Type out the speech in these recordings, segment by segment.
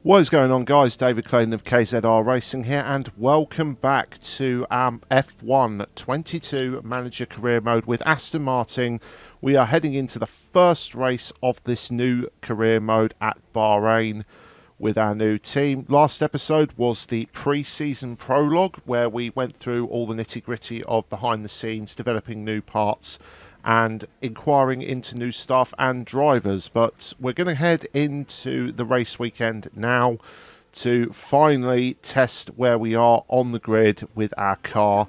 What is going on, guys? David Clayton of KZR Racing here, and welcome back to F1 22 Manager Career Mode with Aston Martin. We are heading into the first race of this new career mode at Bahrain with our new team. Last episode was the pre-season prologue, where we went through all the nitty-gritty of behind the scenes, developing new parts and inquiring into new staff and drivers. But we're going to head into the race weekend now to finally test where we are on the grid with our car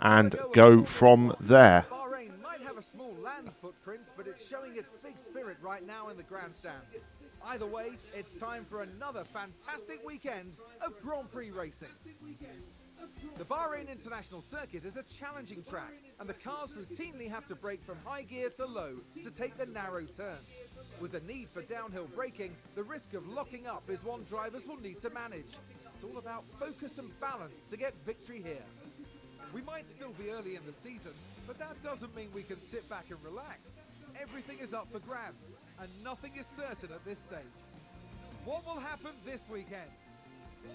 and go from there. Bahrain might have a small land footprint, but it's showing its big spirit right now in the grandstands. Either way, it's time for another fantastic weekend of Grand Prix racing. The Bahrain International Circuit is a challenging track, and the cars routinely have to brake from high gear to low to take the narrow turns. With the need for downhill braking, the risk of locking up is one drivers will need to manage. It's all about focus and balance to get victory here. We might still be early in the season, but that doesn't mean we can sit back and relax. Everything is up for grabs, and nothing is certain at this stage. What will happen this weekend?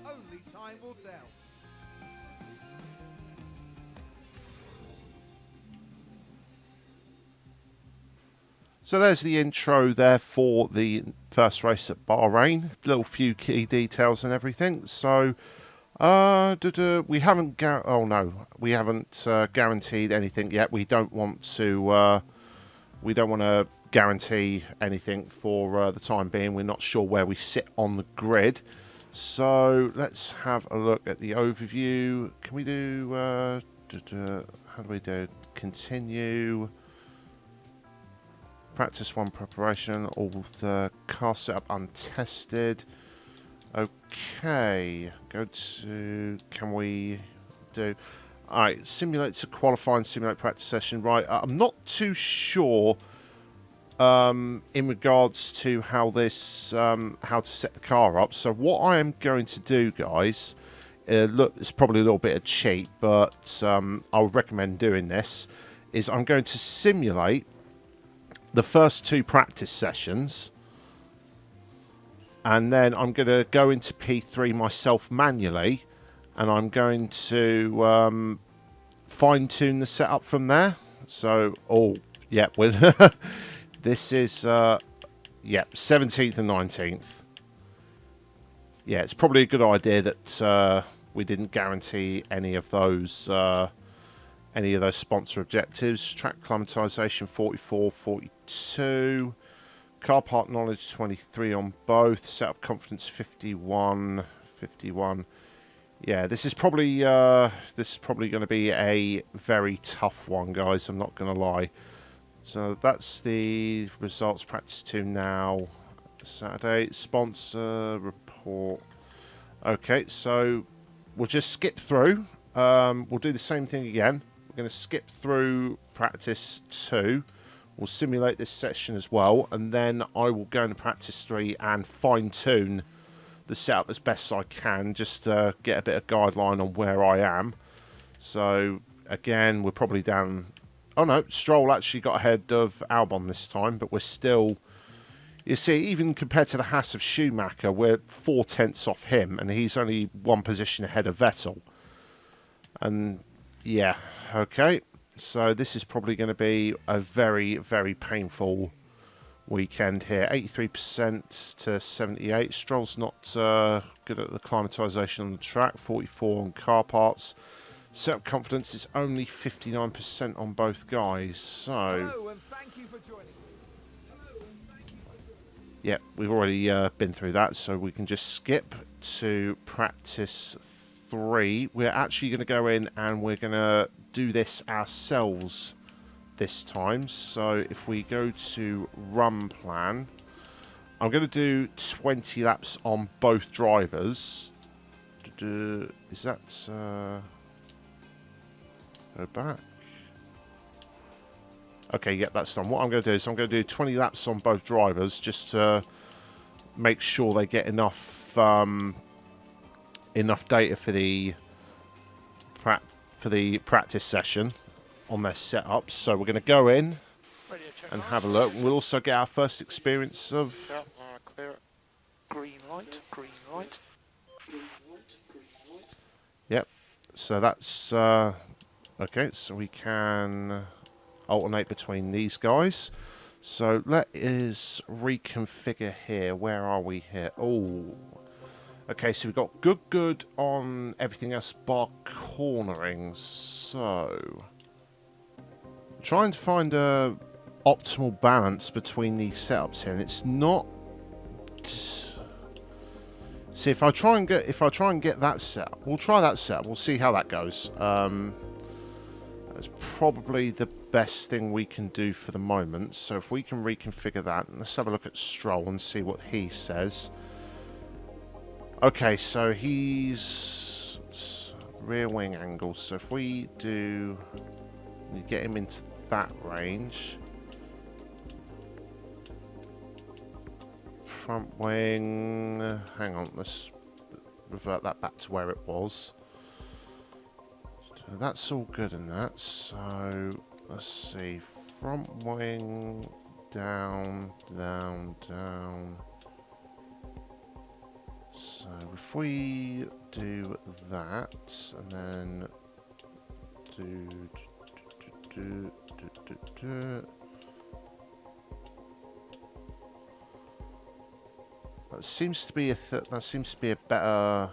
Only time will tell. So there's the intro there for the first race at Bahrain. Little few key details and everything. So we haven't guaranteed anything yet. We don't want to guarantee anything for the time being. We're not sure where we sit on the grid. So let's have a look at the overview. Can we do how do we do? Continue. Practice 1 preparation, all the car setup untested. Okay, go to, can we do, alright, simulate to qualify and simulate practice session. Right, I'm not too sure in regards to how this, how to set the car up. So what I am going to do, guys, look, it's probably a little bit of cheat, but I would recommend doing this, is I'm going to simulate the first 2 practice sessions, and then I'm going to go into P3 myself manually, and I'm going to fine-tune the setup from there. So, this is 17th and 19th. Yeah, it's probably a good idea that we didn't guarantee any of those sponsor objectives. Track climatization 44, 42. Car part knowledge 23 on both. Setup confidence 51, 51. Yeah, this is probably going to be a very tough one, guys. I'm not going to lie. So that's the results. Practice 2 now. Saturday sponsor report. Okay, so we'll just skip through. We'll do the same thing again. We're going to skip through practice 2. We'll simulate this section as well, and then I will go into practice 3 and fine-tune the setup as best I can, just to get a bit of guideline on where I am. So again, we're probably down. Oh no, Stroll actually got ahead of Albon this time, but we're still, you see, even compared to the Haas of Schumacher, we're 4 tenths off him, and he's only 1 position ahead of Vettel. And yeah, okay, so this is probably going to be a very, very painful weekend here. 83% to 78. Stroll's not good at the climatization on the track. 44 on car parts. Setup confidence is only 59% on both guys. So, Hello, and thank you for joining. yeah, we've already been through that, so we can just skip to practice 3. We're actually going to go in and we're going to do this ourselves this time. So if we go to run plan, I'm going to do 20 laps on both drivers. Is that go back? Okay, yeah, that's done. What I'm going to do is I'm going to do 20 laps on both drivers, just to make sure they get enough data for the practice session on their setups. So we're going to go in and have a look. We'll also get our first experience of Yep, clear it. green light, green light. Yep. So that's okay. So we can alternate between these guys. So let us reconfigure here. Where are we here? Oh, okay. So we've got good on everything else bar cornering. So trying to find a optimal balance between these setups here, and it's not. See, if I try and get that set up, we'll try that set up. We'll see how that goes. That's probably the best thing we can do for the moment. So if we can reconfigure that, let's have a look at Stroll and see what he says. Okay, so he's rear wing angle. So if we get him into that range. Front wing, hang on, let's revert that back to where it was. So that's all good in that. So let's see, front wing, down. So if we do that, and then do. That seems to be a better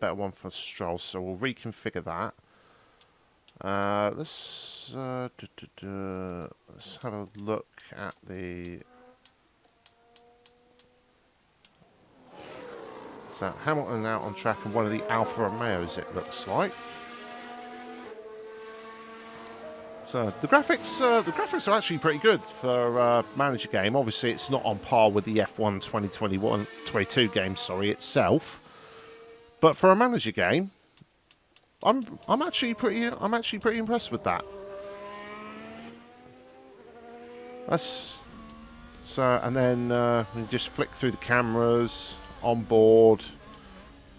one for Stroll. So we'll reconfigure that. Let's have a look at the. So Hamilton out on track and one of the Alfa Romeos, it looks like. So the graphics are actually pretty good for a manager game. Obviously, it's not on par with the F1 2022 game, itself. But for a manager game, I'm actually pretty impressed with that. That's so, and then we just flick through the cameras, on board,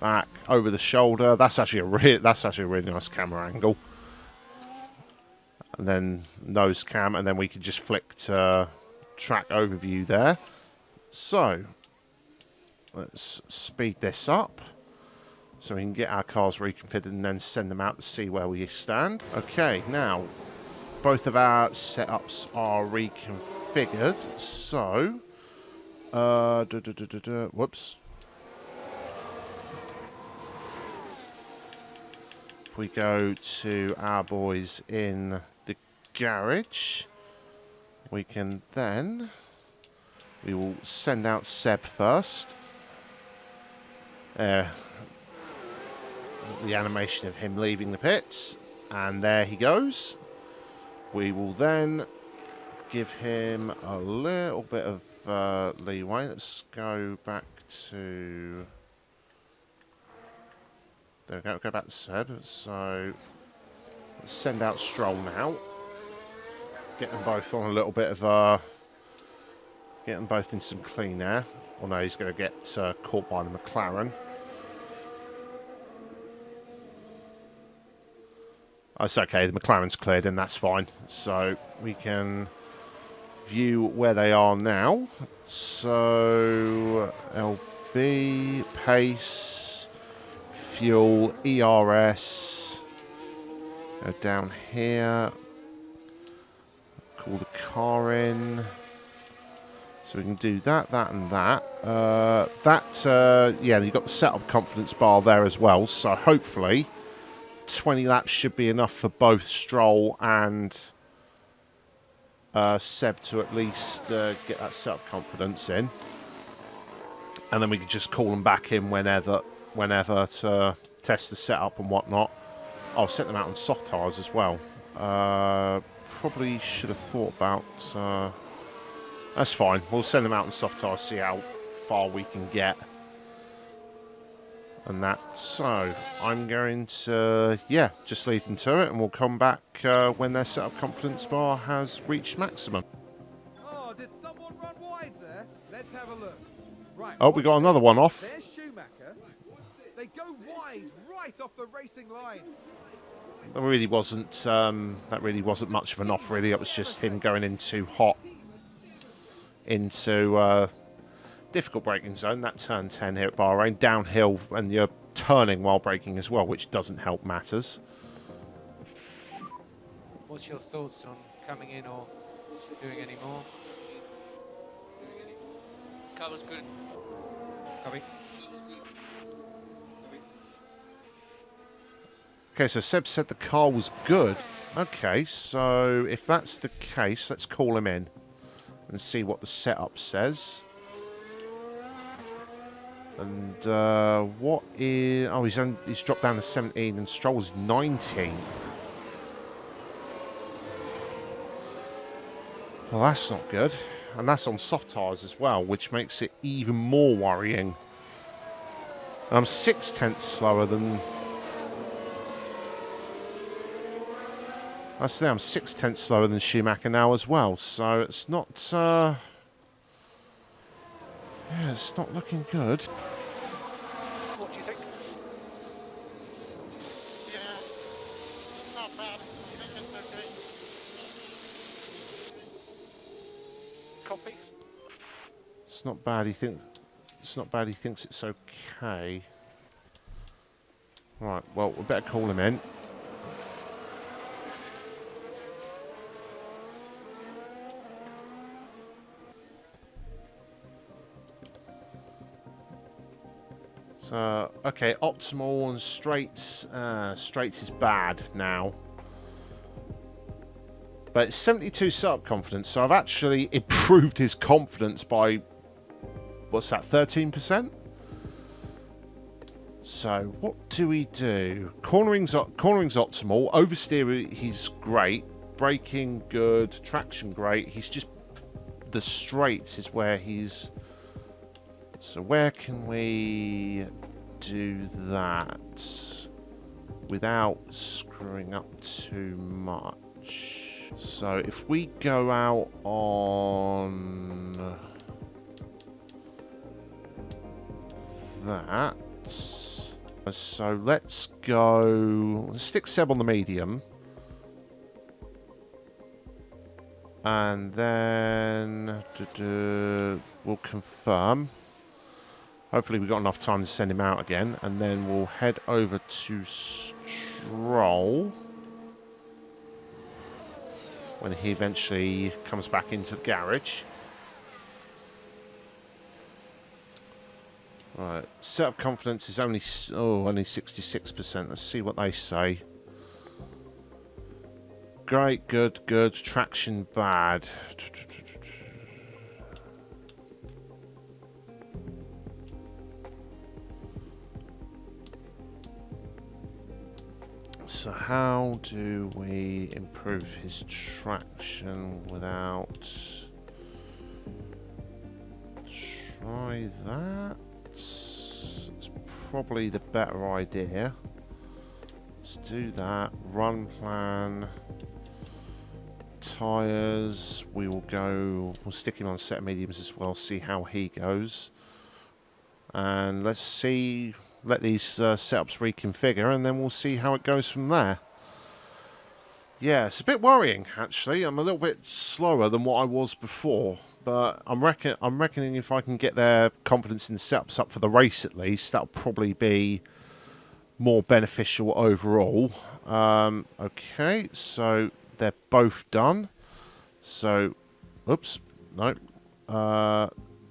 back, over the shoulder. That's actually a really nice camera angle. And then nose cam, and then we can just flick to track overview there. So let's speed this up so we can get our cars reconfigured and then send them out to see where we stand. Okay, now both of our setups are reconfigured. So, whoops. If we go to our boys in the garage, we will send out Seb first. The animation of him leaving the pits, and there he goes. We will then give him a little bit of leeway. Let's go back to. There we go. Go back to Seb. So let's send out Stroll now. Get them both on a little bit of get them both in some clean air. Oh no, he's going to get caught by the McLaren. Oh, it's okay. The McLaren's cleared, and that's fine. So we can view where they are now. So LB, pace, fuel, ERS. Go down here. Call the car in. So we can do that, and that. Yeah, you've got the setup confidence bar there as well. So hopefully 20 laps should be enough for both Stroll and Seb to at least get that setup confidence in. And then we can just call them back in whenever to test the setup and whatnot. I'll set them out on soft tyres as well. Probably should have thought about. That's fine. We'll send them out on soft tyres, see how far we can get, and that. So I'm going to just leave them to it, and we'll come back when their setup confidence bar has reached maximum. Oh, did someone run wide there? Let's have a look. Right. Oh, we got another one off. There's Schumacher. They go wide, right off the racing line. That really wasn't much of an off. Really, it was just him going in too hot into difficult braking zone, that turn 10 here at Bahrain, downhill, and you're turning while braking as well, which doesn't help matters. What's your thoughts on coming in or doing any more? Car was good. Copy. Okay, so Seb said the car was good. Okay, so if that's the case, let's call him in and see what the setup says. And what is... Oh, he's dropped down to 17 and Stroll's 19. Well, that's not good. And that's on soft tyres as well, which makes it even more worrying. And I'm 6/10 slower than... I say I'm 6/10 slower than Schumacher now as well, so it's not... yeah, it's not looking good. What do you think? Yeah, it's not bad. I think it's okay. Copy. It's not bad. It's not bad. He thinks it's okay. Right. Well, we better call him in. So, okay, optimal and straights. Straights is bad now. But it's 72 setup confidence, so I've actually improved his confidence by, what's that, 13%? So, what do we do? Cornering's optimal. Oversteer, he's great. Braking, good. Traction, great. He's just... The straights is where he's... So where can we do that without screwing up too much? So if we go out on that, so let's stick Seb on the medium, and then we'll confirm. Hopefully we've got enough time to send him out again, and then we'll head over to Stroll when he eventually comes back into the garage. Right, setup confidence is only 66%. Let's see what they say. Great, good, traction bad. So how do we improve his traction without... Try that. It's probably the better idea. Let's do that. Run plan. Tyres. We'll stick him on a set of mediums as well, see how he goes. And let's see... Let these setups reconfigure, and then we'll see how it goes from there. Yeah, it's a bit worrying, actually. I'm a little bit slower than what I was before, but I'm reckoning if I can get their confidence in the setups up for the race at least, that'll probably be more beneficial overall. Okay, so they're both done. So, oops, no.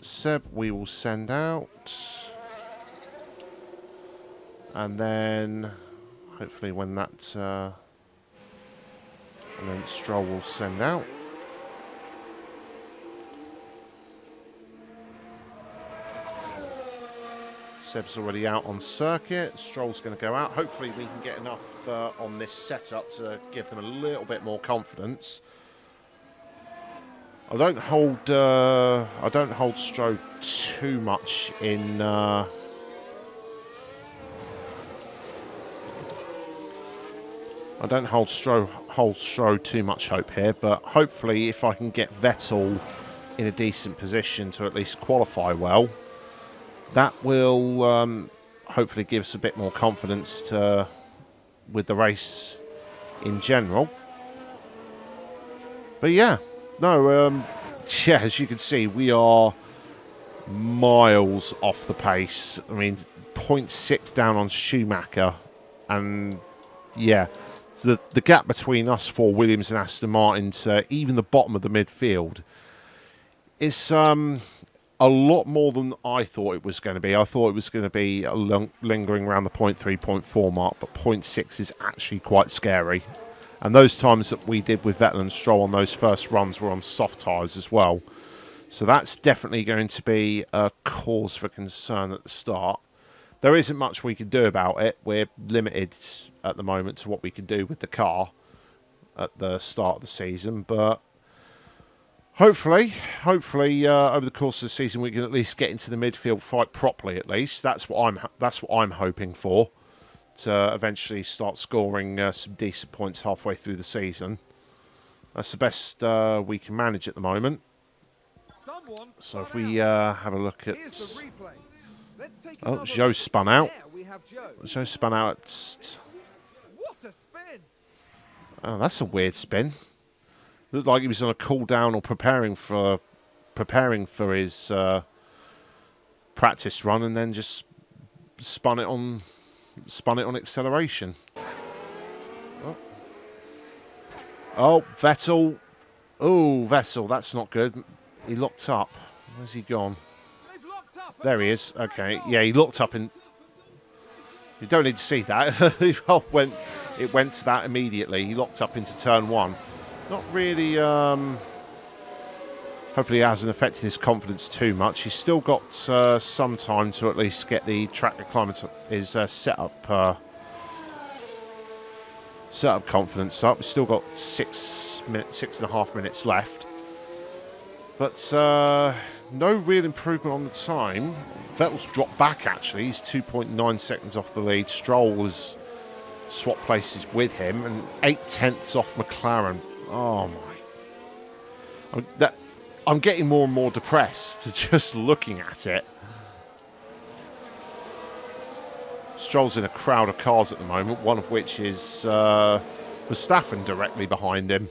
Seb, we will send out. And then, hopefully when that, and then Stroll will send out. Seb's already out on circuit. Stroll's going to go out. Hopefully we can get enough on this setup to give them a little bit more confidence. I don't hold Stroll too much in... I don't hold Stroll too much hope here, but hopefully if I can get Vettel in a decent position to at least qualify well, that will hopefully give us a bit more confidence with the race in general. But yeah, no, yeah, as you can see, we are miles off the pace. I mean, 0.6 down on Schumacher, and yeah, the gap between us four, Williams and Aston Martin, to even the bottom of the midfield, is a lot more than I thought it was going to be. I thought it was going to be lingering around the 0.3, 0.4 mark, but 0.6 is actually quite scary. And those times that we did with Vettel and Stroll on those first runs were on soft tyres as well. So that's definitely going to be a cause for concern at the start. There isn't much we can do about it. We're limited at the moment to what we can do with the car at the start of the season. But hopefully, over the course of the season, we can at least get into the midfield fight properly. At least that's what I'm hoping for, to eventually start scoring some decent points halfway through the season. That's the best we can manage at the moment. So if we have a look at... Oh, Zhou spun out. Zhou spun out at... What a spin! Oh, that's a weird spin. Looked like he was on a cool down or preparing for his practice run, and then just spun it on acceleration. Oh, Vettel. Oh, Vettel, that's not good. He locked up. Where's he gone? There he is. Okay, yeah, he locked up in... You don't need to see that. It went to that immediately. He locked up into turn one. Not really... Hopefully it hasn't affected his confidence too much. He's still got some time to at least get the track acclimate, his setup confidence up. He's still got 6.5 minutes left. But no real improvement on the time. Vettel's dropped back, actually. He's 2.9 seconds off the lead. Stroll was swapped places with him, and 0.8 off McLaren. Oh, my... I'm getting more and more depressed just looking at it. Stroll's in a crowd of cars at the moment, one of which is Verstappen directly behind him.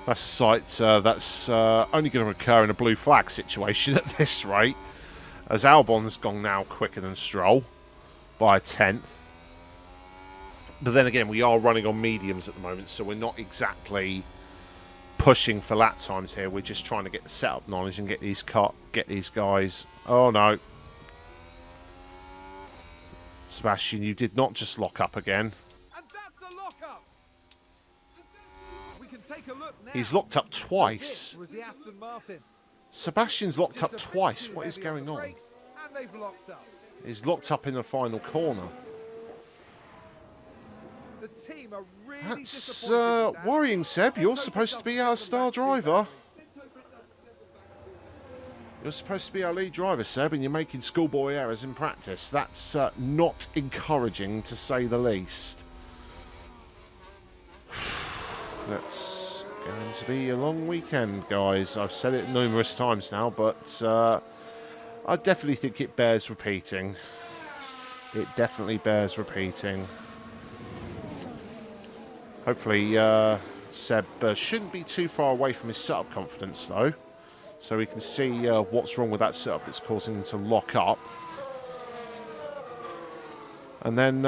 That's a sight that's only going to occur in a blue flag situation at this rate, as Albon's gone now quicker than Stroll by 1/10. But then again, we are running on mediums at the moment, so we're not exactly pushing for lap times here. We're just trying to get the setup knowledge and get these guys. Oh no, Sebastian, you did not just lock up again. And that's the lockup. We can take a look now. He's locked up twice. This was the Aston Martin. Sebastian's locked Just up a bit twice. too What is heavy on going the on? brakes, and they've locked up. He's locked up in the final corner. The team are really That's disappointed with that. worrying, Seb. You're supposed to be our star driver. You're supposed to be our lead driver, Seb, and you're making schoolboy errors in practice. That's not encouraging, to say the least. That's going to be a long weekend, guys. I've said it numerous times now, but I definitely think it bears repeating. It definitely bears repeating. Hopefully, Seb shouldn't be too far away from his setup confidence, though. So we can see what's wrong with that setup that's causing him to lock up. And then,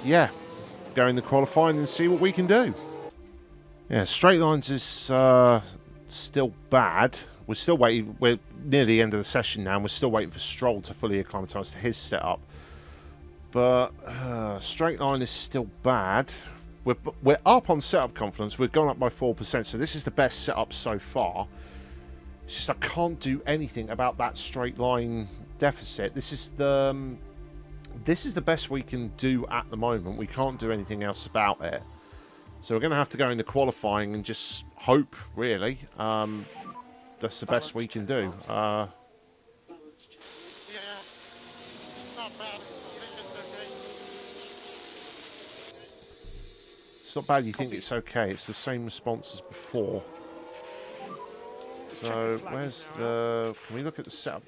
yeah, go in the qualifying and see what we can do. Yeah, straight lines is still bad. We're still waiting. We're near the end of the session now, and we're still waiting for Stroll to fully acclimatise to his setup. But straight line is still bad. We're up on setup confidence. We've gone up by 4%, so this is the best setup so far. It's just I can't do anything about that straight line deficit. This is the best we can do at the moment. We can't do anything else about it. So we're going to have to go into qualifying and just hope, really. That's the best we can do. Yeah, it's not bad. I think it's okay. It's not bad. You think it's okay. It's the same response as before. So where's the... Can we look at the setup?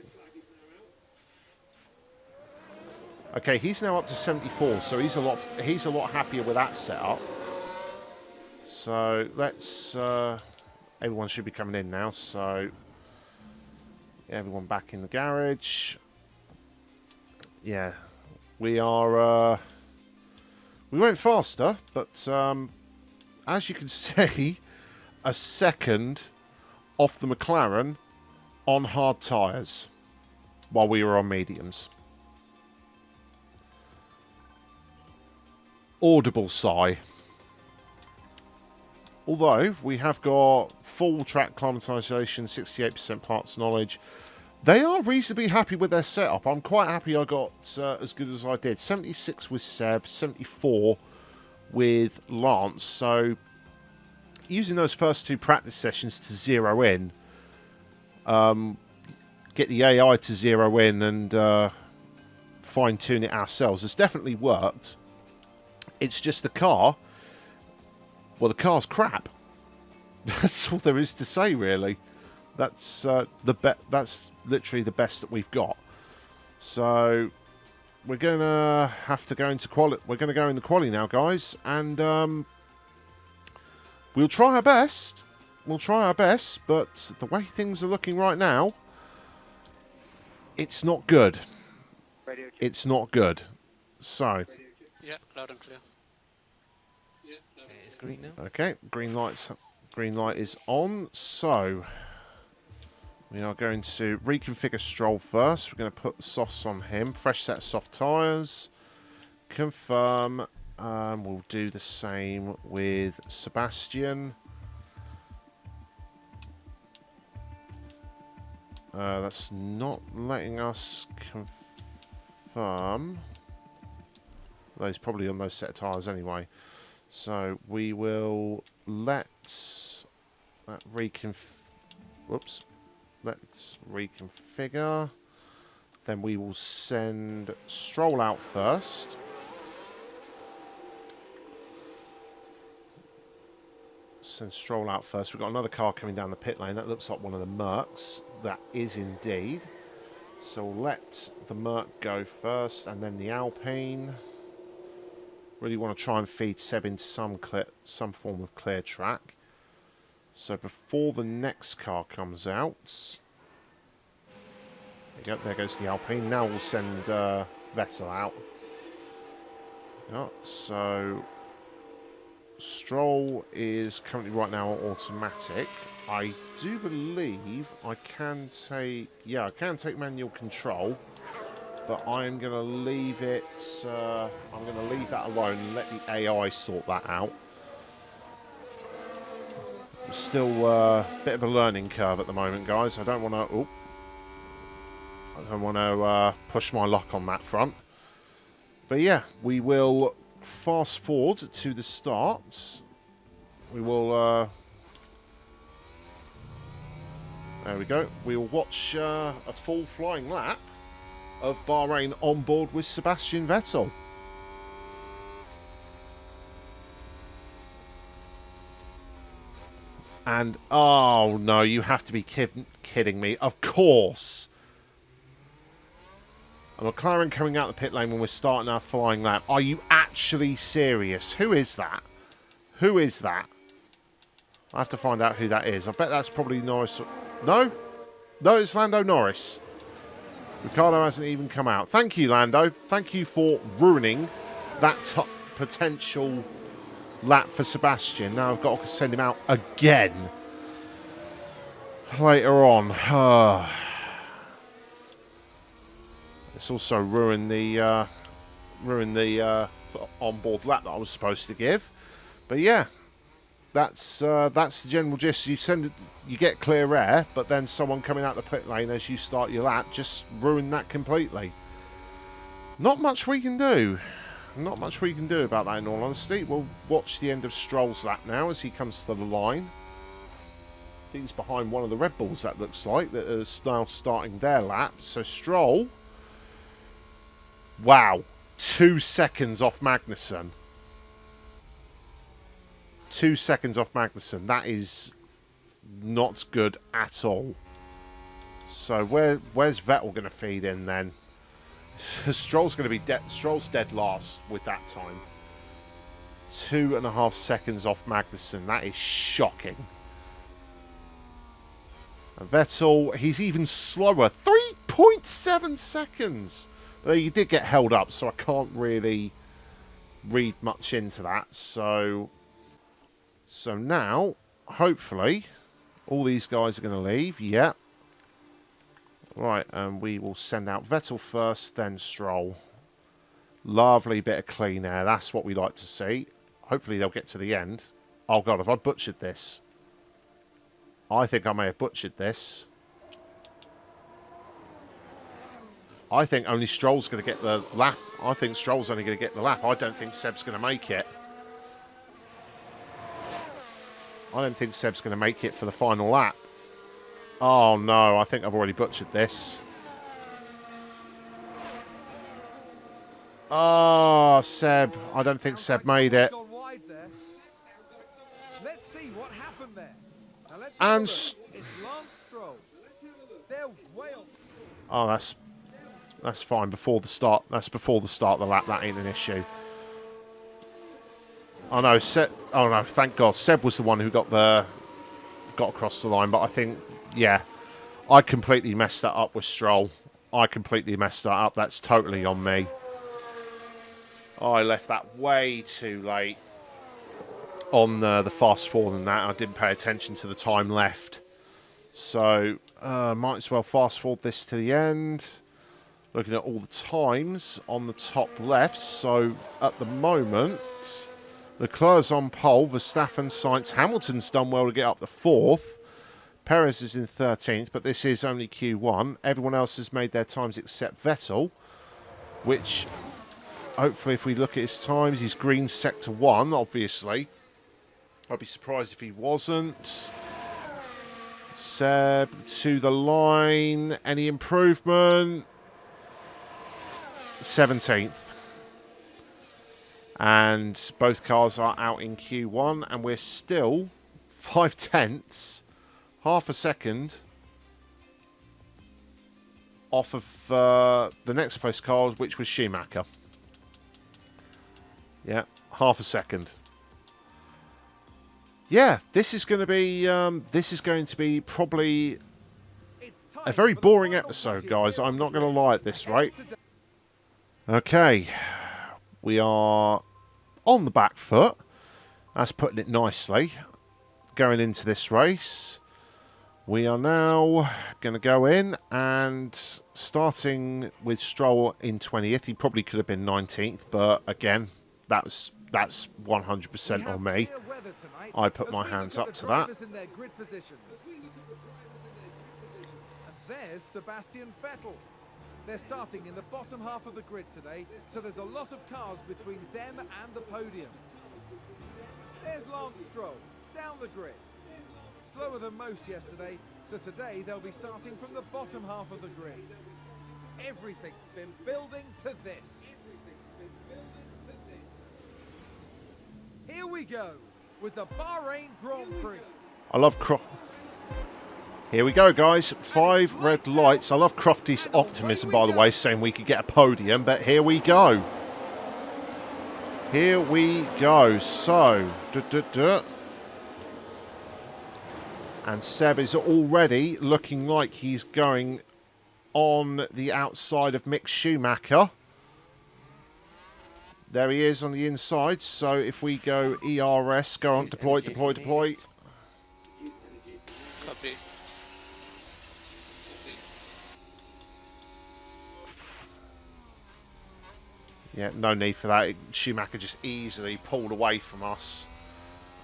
Okay, he's now up to 74, so he's a lot happier with that setup. So let's everyone should be coming in now. So yeah, everyone back in the garage. Yeah, we are. We went faster, but as you can see, a second off the McLaren on hard tyres while we were on mediums. Audible sigh. Although we have got full track climatisation, 68% parts knowledge. They are reasonably happy with their setup. I'm quite happy I got as good as I did. 76 with Seb, 74 with Lance. So using those first 2 practice sessions to zero in, get the AI to zero in and fine tune it ourselves has definitely worked. It's just the car. Well, the car's crap. That's all there is to say, really. That's That's literally the best that we've got. So we're gonna have to go into quali. We're gonna go into quali now, guys, and we'll try our best. We'll try our best, but the way things are looking right now, it's not good. It's not good. So. Yeah, loud and clear. It's green now. Okay, green light is on. So we are going to reconfigure Stroll first. We're going to put the softs on him. Fresh set of soft tyres. Confirm. We'll do the same with Sebastian. That's not letting us confirm. Well, he's probably on those set of tyres anyway. So we will let that Whoops. Let's reconfigure. Then we will send Stroll out first. Send Stroll out first. We've got another car coming down the pit lane. That looks like one of the Mercs. That is indeed. So we'll let the Merc go first and then the Alpine. Really want to try and feed Seb into some form of clear track. So before the next car comes out, there you go, there goes the Alpine. Now we'll send Vettel out. Yeah, so Stroll is currently right now automatic. I do believe I can take, I can take manual control. But I'm going to leave it, I'm going to leave that alone and let the AI sort that out. It's still a bit of a learning curve at the moment, guys. I don't want to push my luck on that front. But yeah, we will fast forward to the start. We will, there we go. We will watch a full flying lap of Bahrain on board with Sebastian Vettel. And, oh no, you have to be kidding me. Of course. A McLaren coming out the pit lane when we're starting our flying lap. Are you actually serious? Who is that? Who is that? I have to find out who that is. I bet that's probably Norris. No? No, it's Lando Norris. Ricardo hasn't even come out. Thank you, Lando. Thank you for ruining that potential lap for Sebastian. Now I've got to send him out again later on. It's also ruined the onboard lap that I was supposed to give. But yeah, that's the general gist. You get clear air, but then someone coming out the pit lane as you start your lap just ruined that completely. Not much we can do. Not much we can do about that, in all honesty. We'll watch the end of Stroll's lap now as he comes to the line. He's behind one of the Red Bulls, that looks like, that is now starting their lap. So Stroll, wow, 2 seconds off Magnussen. 2 seconds off Magnussen. That is not good at all. So where's Vettel going to feed in then? Stroll's going to be dead. Stroll's dead last with that time. 2.5 seconds off Magnussen. That is shocking. Vettel, he's even slower. 3.7 seconds. He did get held up, so I can't really read much into that. So now, hopefully, all these guys are going to leave. Yeah. Right, and we will send out Vettel first, then Stroll. Lovely bit of clean air. That's what we like to see. Hopefully they'll get to the end. Oh, God, have I butchered this? I think I may have butchered this. I think only Stroll's going to get the lap. I think Stroll's only going to get the lap. I don't think Seb's going to make it. I don't think Seb's going to make it for the final lap. Oh, no. I think I've already butchered this. Oh, Seb. I don't think Seb made it. Let's see what happened there. Now let's And it's Lance Stroll. They're way off. oh, that's fine. Before the start. That's before the start of the lap. That ain't an issue. Oh no, Seb. Oh no, thank God. Seb was the one who got across the line. But I think, yeah, I completely messed that up with Stroll. I completely messed that up. That's totally on me. I left that way too late on the fast forward and that. I didn't pay attention to the time left. So, might as well fast forward this to the end. Looking at all the times on the top left. So, at the moment, Leclerc's on pole. Verstappen, Sainz, Hamilton's done well to get up to 4th. Perez is in 13th, but this is only Q1. Everyone else has made their times except Vettel, which, hopefully, if we look at his times, he's green sector 1, obviously. I'd be surprised if he wasn't. Seb to the line. Any improvement? 17th. And both cars are out in Q1, and we're still 0.5, half a second off of the next place car, which was Schumacher. Yeah, half a second. Yeah, this is going to be probably a very boring episode, guys. I'm not going to lie at this rate. Okay, we are on the back foot. That's putting it nicely. Going into this race, we are now going to go in and starting with Stroll in 20th. He probably could have been 19th, but again, that's 100% on me. I put my hands up to that. And there's Sebastian Vettel. They're starting in the bottom half of the grid today, so there's a lot of cars between them and the podium. There's Lance Stroll, down the grid. Slower than most yesterday, so today they'll be starting from the bottom half of the grid. Everything's been building to this. Here we go with the Bahrain Grand Prix. I love Here we go, guys. 5 red lights. I love Crofty's optimism, by the way, saying we could get a podium, but here we go. Here we go. So, and Seb is already looking like he's going on the outside of Mick Schumacher. There he is on the inside. So if we go ERS, go on, deploy. Copy. Yeah, no need for that. Schumacher just easily pulled away from us.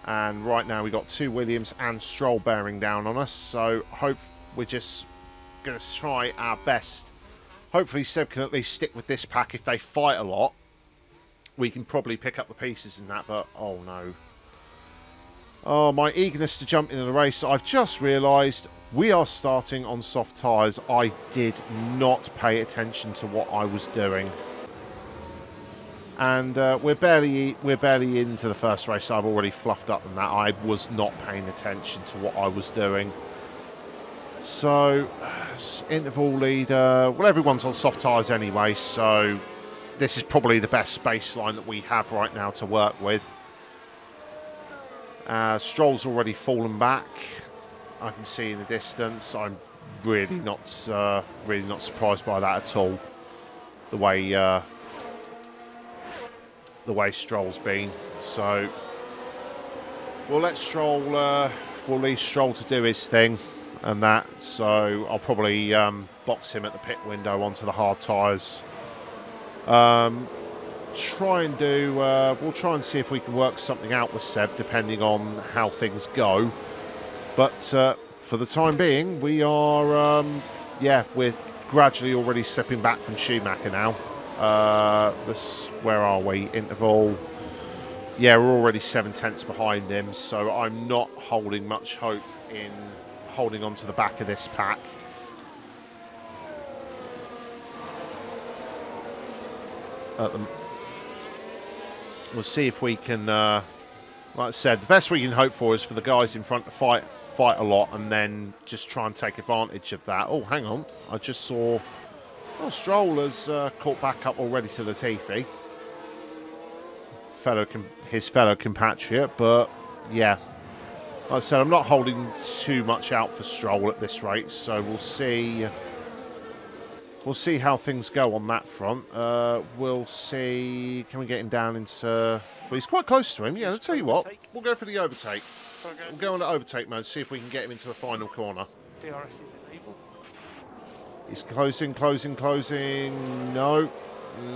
And right now we've got 2 Williams and Stroll bearing down on us. So we're just going to try our best. Hopefully Seb can at least stick with this pack. If they fight a lot, we can probably pick up the pieces in that. But, oh no. Oh, my eagerness to jump into the race. I've just realised we are starting on soft tyres. I did not pay attention to what I was doing. And we're barely into the first race. I've already fluffed up on that. I was not paying attention to what I was doing. So, interval leader. Well, everyone's on soft tyres anyway, so this is probably the best baseline that we have right now to work with. Stroll's already fallen back. I can see in the distance. I'm really not surprised by that at all. The way Stroll's been. So we'll let Stroll. We'll leave Stroll to do his thing and that. So I'll probably box him at the pit window onto the hard tyres. Try and do. We'll try and see if we can work something out with Seb, depending on how things go. But for the time being, we are. We're gradually already stepping back from Schumacher now. Where are we? Interval. Yeah, we're already 7/10 behind him, so I'm not holding much hope in holding on to the back of this pack. We'll see if we can, like I said, the best we can hope for is for the guys in front to fight a lot and then just try and take advantage of that. Oh, hang on. I just saw... Oh, Stroll has caught back up already to Latifi. His fellow compatriot, but yeah. Like I said, I'm not holding too much out for Stroll at this rate, so we'll see... We'll see how things go on that front. We'll see... Can we get him down into... Well, he's quite close to him. Yeah, I'll tell you what. We'll go for the overtake. Okay. We'll go on to overtake mode, see if we can get him into the final corner. DRS is enabled. He's closing. No,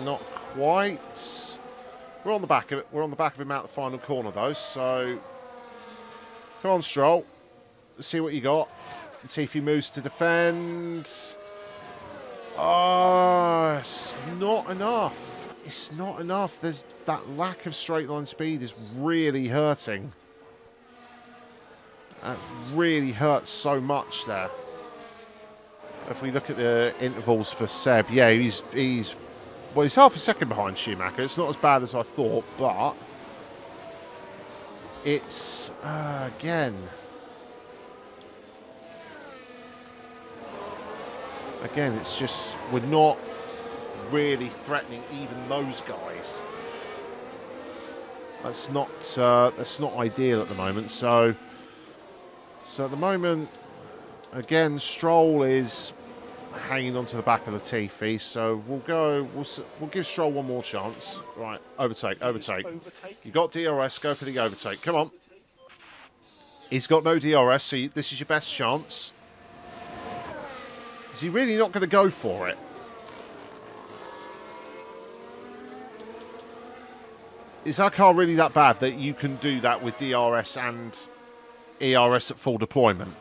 not quite. We're on the back of it. We're on the back of him out the final corner, though. So, come on, Stroll. Let's see what you got. Let's see if he moves to defend. Oh, it's not enough. It's not enough. There's that lack of straight line speed is really hurting. That really hurts so much there. If we look at the intervals for Seb, yeah, he's half a second behind Schumacher. It's not as bad as I thought, but it's again, it's just we're not really threatening even those guys. That's not ideal at the moment. So at the moment, again, Stroll is hanging on to the back of Latifi, so we'll give Stroll one more chance. Right, overtake. You got DRS, go for the overtake. Come on. He's got no DRS, so this is your best chance. Is he really not going to go for it? Is our car really that bad that you can do that with DRS and ERS at full deployment?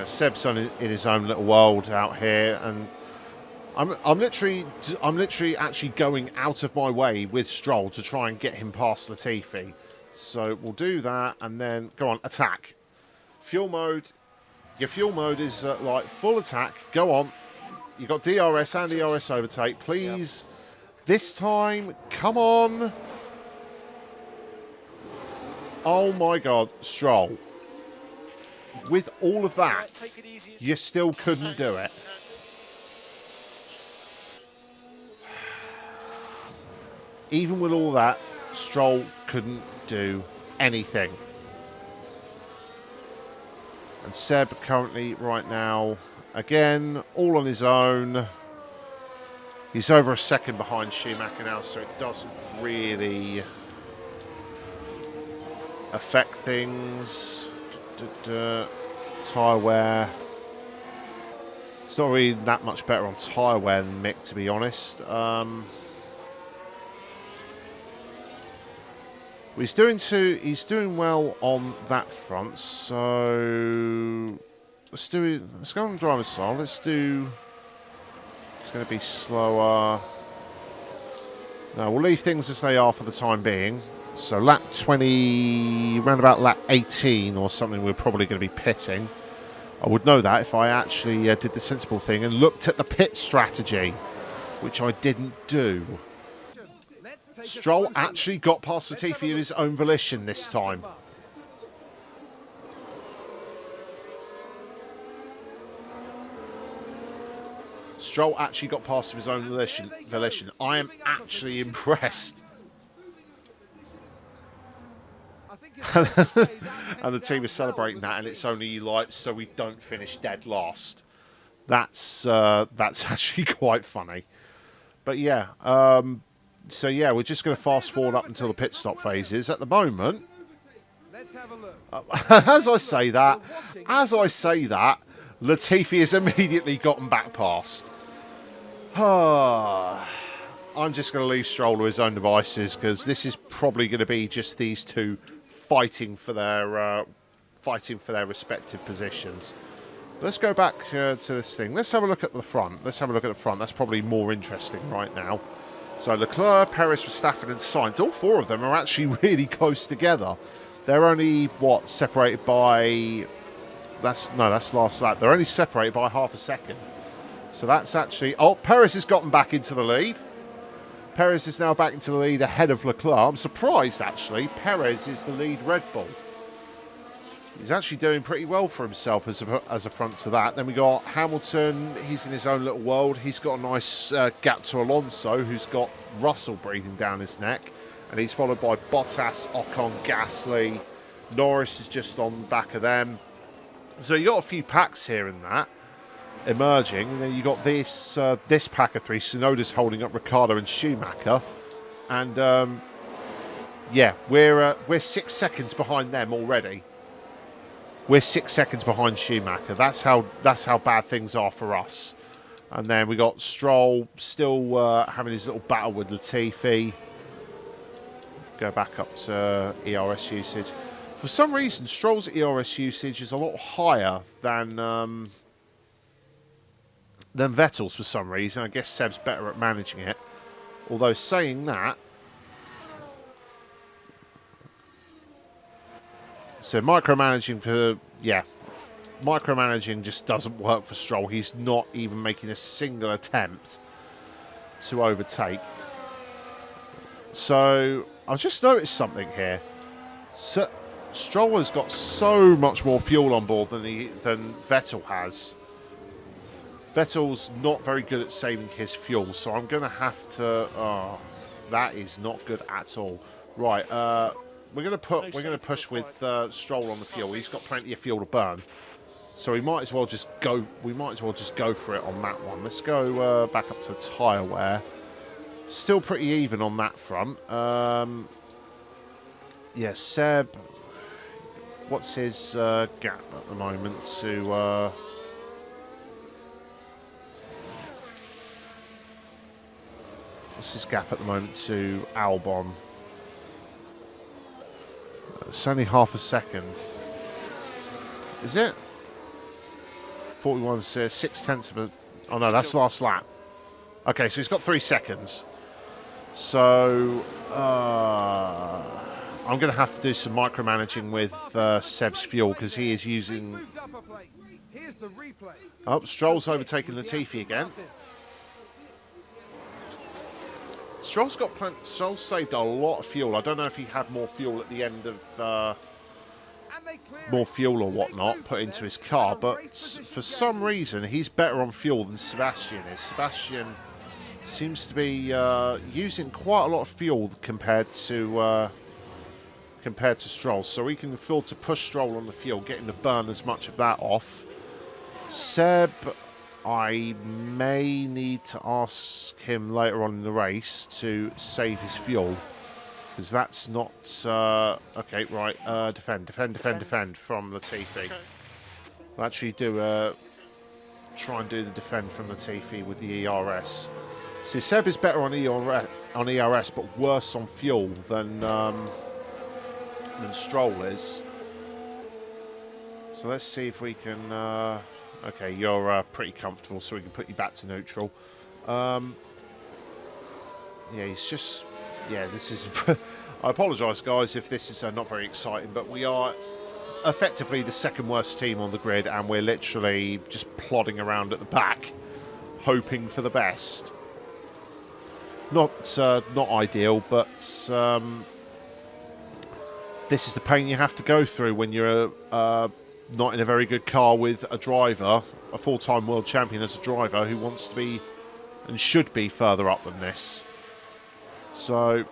Seb's in his own little world out here, and I'm literally actually going out of my way with Stroll to try and get him past Latifi. So we'll do that, and then go on, attack. Fuel mode. Your fuel mode is like full attack. Go on. You got DRS and ERS overtake. Please, this time, come on. Oh my God, Stroll. With all of that, you still couldn't do it. Even with all that, Stroll couldn't do anything. And Seb currently, right now, again, all on his own. He's over a second behind Schumacher now, so it doesn't really affect things. Tyre wear. It's not really that much better on tyre wear than Mick, to be honest. He's doing well on that front, so let's go on driver's side. It's going to be slower. No, we'll leave things as they are for the time being. So lap 20, round about lap 18 or something, we're probably going to be pitting. I would know that if I actually did the sensible thing and looked at the pit strategy, which I didn't do. Stroll actually got past Latifi of his own volition this time. Stroll actually got past of his own volition. I am actually impressed. I think it's fair to say that And the went team down is celebrating well that, with and the it's team. only like so we don't finish dead last. That's actually quite funny. But yeah, so yeah, we're just going to fast forward up until the pit stop phases. At the moment, Let's have a look. as I say that, Latifi has immediately gotten back past. I'm just going to leave Stroll to his own devices because this is probably going to be just these two fighting for their respective positions. Let's go back to this thing. Let's have a look at the front. That's probably more interesting right now. So Leclerc, Perez, Verstappen and Sainz, all four of them are actually really close together. They're only, separated by... That's last lap. They're only separated by half a second. So that's actually... Oh, Perez has gotten back into the lead. Perez is now back into the lead ahead of Leclerc. I'm surprised, actually. Perez is the lead Red Bull. He's actually doing pretty well for himself as a front to that. Then we got Hamilton. He's in his own little world. He's got a nice gap to Alonso, who's got Russell breathing down his neck. And he's followed by Bottas, Ocon, Gasly. Norris is just on the back of them. So you got a few packs here in that emerging. And then you got this pack of three. Tsunoda's holding up Ricciardo and Schumacher. And yeah, we're 6 seconds behind them already. We're 6 seconds behind Schumacher. That's how bad things are for us. And then we got Stroll still having his little battle with Latifi. Go back up to ERS usage. For some reason, Stroll's ERS usage is a lot higher than Vettel's for some reason. I guess Seb's better at managing it. Although saying that, so micromanaging just doesn't work for Stroll. He's not even making a single attempt to overtake. So I've just noticed something here. So, Stroll has got so much more fuel on board than Vettel has. Vettel's not very good at saving his fuel, so I'm going to have to. Oh, that is not good at all. Right. We're going to push with Stroll on the fuel. He's got plenty of fuel to burn, so we might as well just go. We might as well just go for it on that one. Let's go back up to tyre wear. Still pretty even on that front. Yeah, Seb. What's his gap at the moment to? What's his gap at the moment to Albon? It's only half a second. Is it? 41 says 6/10 of a... Oh no, that's last lap. Okay, so he's got 3 seconds. So I'm going to have to do some micromanaging with Seb's fuel because he is using... Moved up a place. Here's the replay. Oh, Stroll's overtaking Latifi again. Stroll's saved a lot of fuel. I don't know if he had more fuel at the end of more fuel or whatnot put into his car, but for some reason he's better on fuel than Sebastian is. Sebastian seems to be using quite a lot of fuel compared to Stroll, so we can afford to push Stroll on the fuel, get him to burn as much of that off. Seb, I may need to ask him later on in the race to save his fuel, because that's not... okay, right, defend from Latifi. I'll actually try and do the defend from Latifi with the ERS. So Seb is better on ERS, but worse on fuel than Stroll is. So let's see if we can... okay, you're pretty comfortable, so we can put you back to neutral. Yeah, he's just... Yeah, this is... I apologise, guys, if this is not very exciting, but we are effectively the second worst team on the grid, and we're literally just plodding around at the back, hoping for the best. Not ideal, but this is the pain you have to go through when you're not in a very good car with a driver, a full-time world champion as a driver, who wants to be and should be further up than this. So,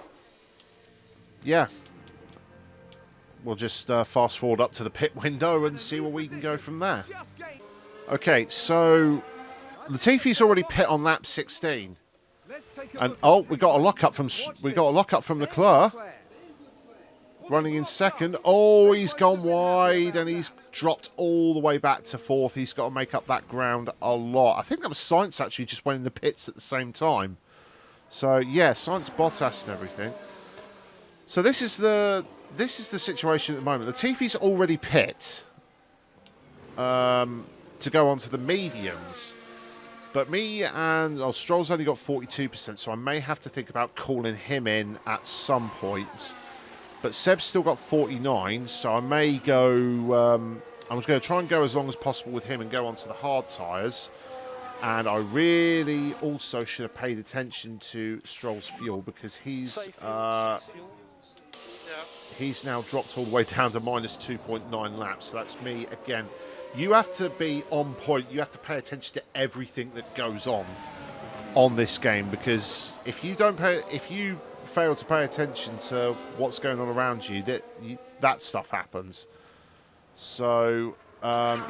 yeah. We'll just fast forward up to the pit window and see where we can go from there. Okay, so Latifi's already pit on lap 16. And oh, we got a lockup from Leclerc. Running in second. Oh, he's gone wide and he's dropped all the way back to fourth. He's got to make up that ground a lot. I think that was Sainz actually just went in the pits at the same time. So yeah, Sainz, Bottas and everything. So this is the situation at the moment. Latifi's already pit to go on to the mediums. But me and Stroll's only got 42%, so I may have to think about calling him in at some point. But Seb's still got 49, so I may go... I was going to try and go as long as possible with him and go onto the hard tyres. And I really also should have paid attention to Stroll's fuel because he's now dropped all the way down to minus 2.9 laps. So that's me again. You have to be on point. You have to pay attention to everything that goes on this game, because if you fail to pay attention to what's going on around you, that stuff happens. So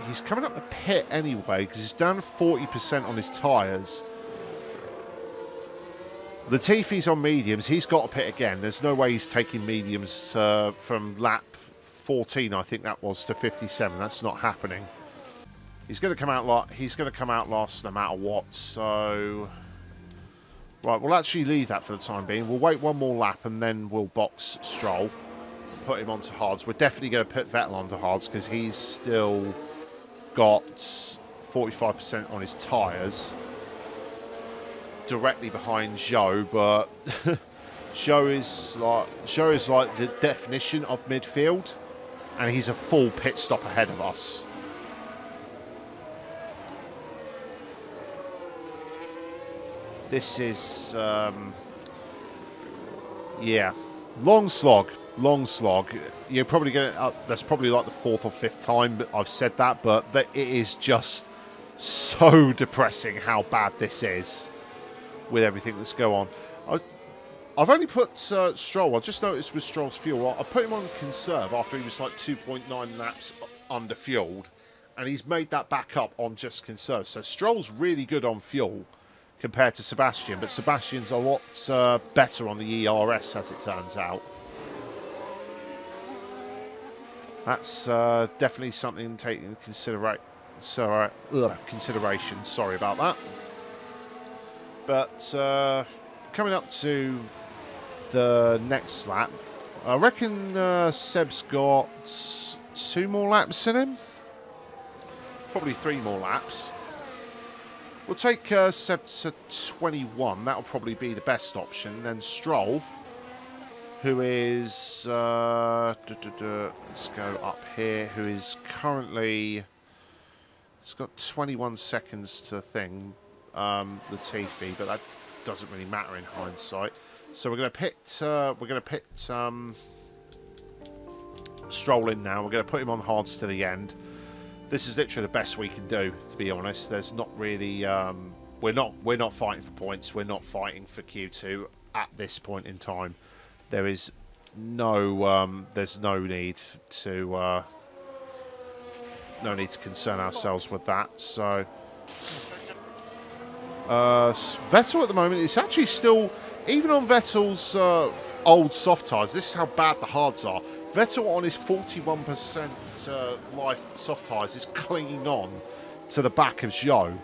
he's coming up the pit anyway because he's down to 40% on his tyres. Latifi's on mediums. He's got to pit again. There's no way he's taking mediums from lap 14, I think that was, to 57. That's not happening. He's going to come out last no matter what. So right, we'll actually leave that for the time being. We'll wait one more lap and then we'll box Stroll, put him onto hards. We're definitely going to put Vettel onto hards because he's still got 45% on his tyres, directly behind Zhou, but Zhou is like the definition of midfield, and he's a full pit stop ahead of us. This is yeah, long slog. You're probably going to that's probably like the fourth or fifth time I've said that, but it is just so depressing how bad this is with everything that's going on. I've only put Stroll. I just noticed with Stroll's fuel, I put him on conserve after he was like 2.9 laps under fueled, and he's made that back up on just conserve. So Stroll's really good on fuel compared to Sebastian, but Sebastian's a lot better on the ERS as it turns out. That's definitely something to take into consideration. Sorry about that. But coming up to the next lap, I reckon Seb's got 2 more laps in him. Probably 3 more laps. We'll take Seb to 21. That'll probably be the best option. Then Stroll, who is... let's go up here. Who is currently... It's got 21 seconds to thing, Latifi, but that doesn't really matter in hindsight. So we're going to pit Stroll in now. We're going to put him on hards to the end. This is literally the best we can do, to be honest. There's not really we're not fighting for points. We're not fighting for Q2 at this point in time. There is there's no need to concern ourselves with that. So Vettel at the moment is actually still, even on Vettel's old soft tyres, this is how bad the hards are. Vettel on his 41% life soft tyres is clinging on to the back of Zhou.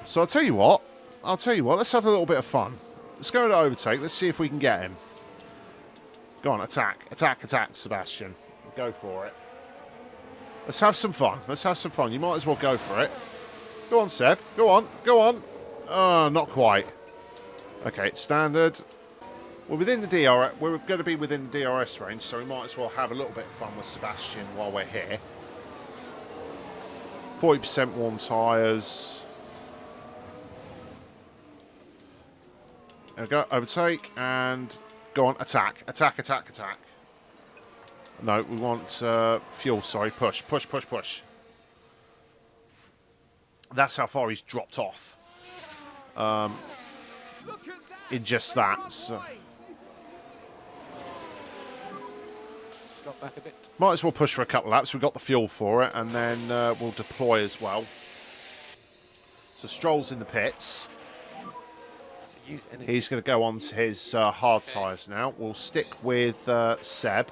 So I'll tell you what, let's have a little bit of fun. Let's go to overtake, let's see if we can get him. Go on, attack, Sebastian. Go for it. Let's have some fun. You might as well go for it. Go on, Seb. Go on. Not quite. Okay, standard. We're within the DRS. We're going to be within the DRS range, so we might as well have a little bit of fun with Sebastian while we're here. 40% warm tyres. There we go. Overtake and go on. Attack. No, we want fuel, sorry. Push, push, push, push. That's how far he's dropped off. In just that. So. Drop back a bit. Might as well push for a couple of laps. We've got the fuel for it, and then we'll deploy as well. So Stroll's in the pits. So use energy. He's going to go on to his hard tyres now. We'll stick with Seb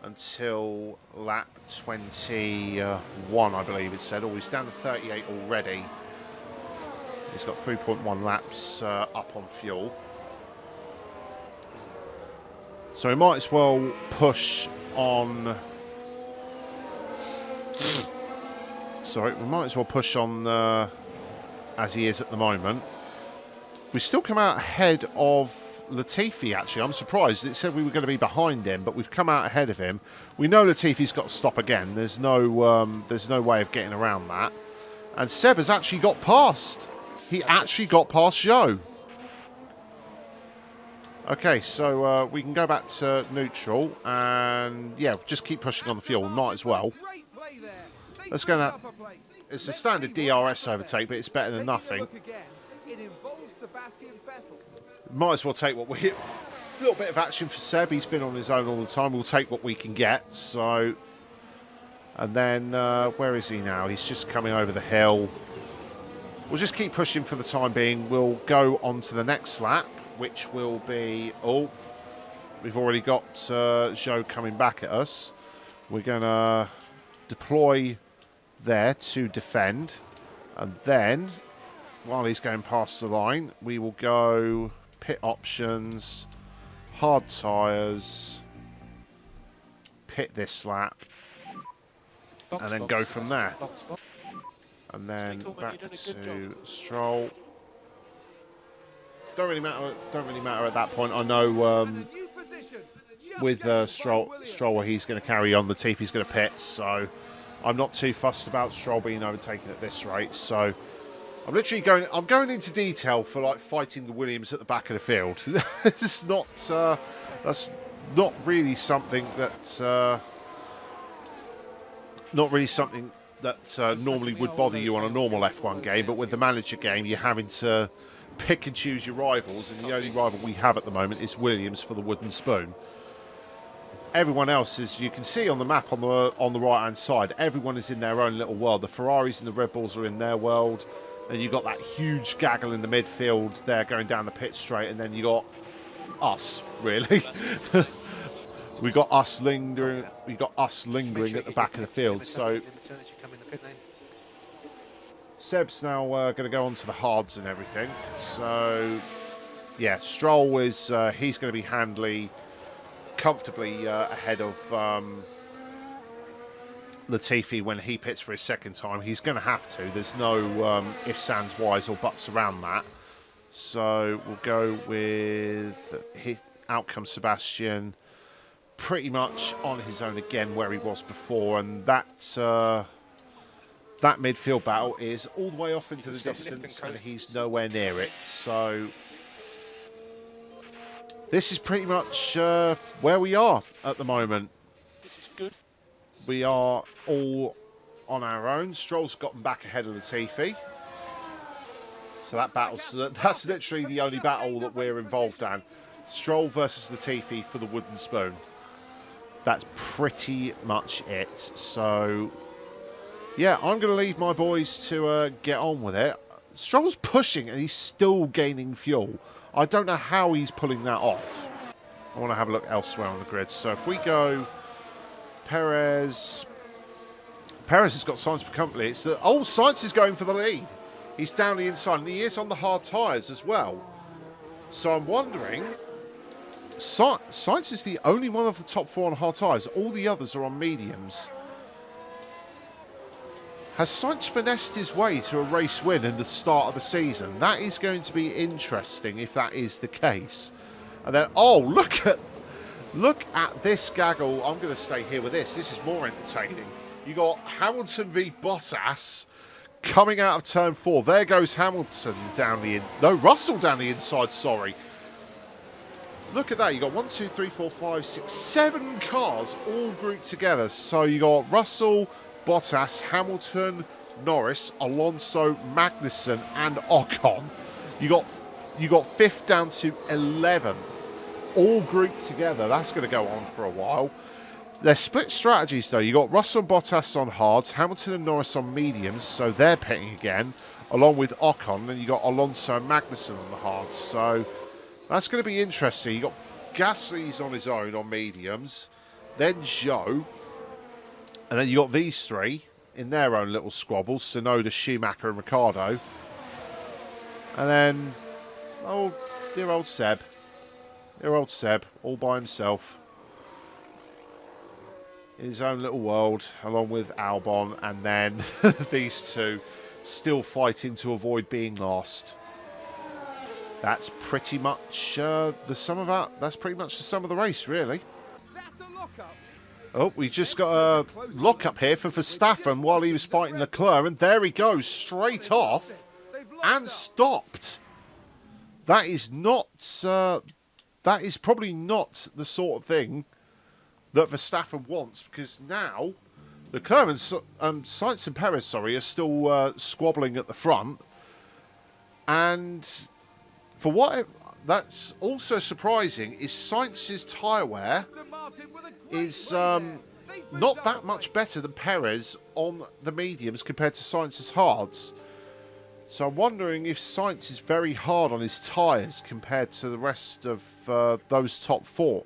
until lap 21, I believe it said. Oh, he's down to 38 already. He's got 3.1 laps up on fuel. So we might as well push on... Sorry, we might as well push on as he is at the moment. We still come out ahead of Latifi, actually. I'm surprised. It said we were going to be behind him, but we've come out ahead of him. We know Latifi's got to stop again. There's no way of getting around that. And Seb has actually got past. He actually got past Joe. Okay, so we can go back to neutral and, yeah, just keep pushing on the fuel. Might as well. Let's go now. It's a standard DRS overtake, but it's better than nothing. Might as well take what we... A little bit of action for Seb. He's been on his own all the time. We'll take what we can get. So, and then, where is he now? He's just coming over the hill. We'll just keep pushing for the time being. We'll go on to the next lap, which will be... Oh, we've already got Joe coming back at us. We're going to deploy there to defend. And then, while he's going past the line, we will go pit options, hard tyres, pit this lap, and then go from there. And then back to Stroll. Don't really matter at that point. I know with Stroll, he's going to carry on. Latifi's going to pit, so I'm not too fussed about Stroll being overtaken at this rate. So I'm literally going into detail for like fighting the Williams at the back of the field. It's not. That's not really something that. Not really something that normally would bother you on a normal F1 game, but with the manager game, you're having to pick and choose your rivals, and the only rival we have at the moment is Williams for the wooden spoon. Everyone else, as you can see on the map on the right hand side, everyone is in their own little world. The Ferraris and the Red Bulls are in their world, and you got that huge gaggle in the midfield there going down the pit straight, and then you got us, really. we got us lingering at the back of the field. So Seb's now going to go on to the hards and everything. So yeah, Stroll is he's going to be handily, comfortably ahead of Latifi when he pits for his second time. He's going to have to. There's no ifs, ands, whys or buts around that. So we'll go with out comes Sebastian, pretty much on his own again where he was before, and that midfield battle is all the way off into the distance and he's nowhere near it. So this is pretty much where we are at the moment. This is good. We are all on our own. Stroll's gotten back ahead of Latifi. So that's literally the only battle that we're involved in. Stroll versus Latifi for the wooden spoon. That's pretty much it. So yeah, I'm going to leave my boys to get on with it. Stroll's pushing and he's still gaining fuel. I don't know how he's pulling that off. I want to have a look elsewhere on the grid. So if we go Perez has got Sainz for company. It's the Sainz is going for the lead. He's down the inside and he is on the hard tyres as well. So I'm wondering, Sainz is the only one of the top four on hard tyres. All the others are on mediums. Has Sainz finessed his way to a race win in the start of the season? That is going to be interesting if that is the case. And then, look at this gaggle. I'm going to stay here with this. This is more entertaining. You got Hamilton v Bottas coming out of turn 4. There goes Hamilton down the Russell down the inside, sorry. look at that. You got 1, 2, 3, 4, 5, 6, 7 cars all grouped together. So you got Russell, Bottas, Hamilton, Norris, Alonso, Magnussen, and Ocon. You got 5th down to 11th, all grouped together. That's going to go on for a while. They're split strategies, though. You got Russell and Bottas on hards, Hamilton and Norris on mediums, so they're pitting again, along with Ocon. And you got Alonso and Magnussen on the hards, so that's going to be interesting. You got Gasly's on his own on mediums, then Zhou, and then you got these three in their own little squabbles: Tsunoda, Schumacher, and Ricciardo. And then, oh, dear old Seb, all by himself in his own little world, along with Albon, and then these two still fighting to avoid being last. That's pretty much the sum of that. That's pretty much the sum of the race, really. That's a lockup. Oh, we just got a lock-up here for Verstappen while he was fighting Leclerc, and there he goes, straight off and stopped. That is not. That is probably not the sort of thing that Verstappen wants, because now Leclerc and Sainz and Perez, are still squabbling at the front, and for what that's also surprising is Sainz's tyre wear is not that much better than Perez on the mediums compared to Sainz's hards. So I'm wondering if Sainz is very hard on his tyres compared to the rest of those top four.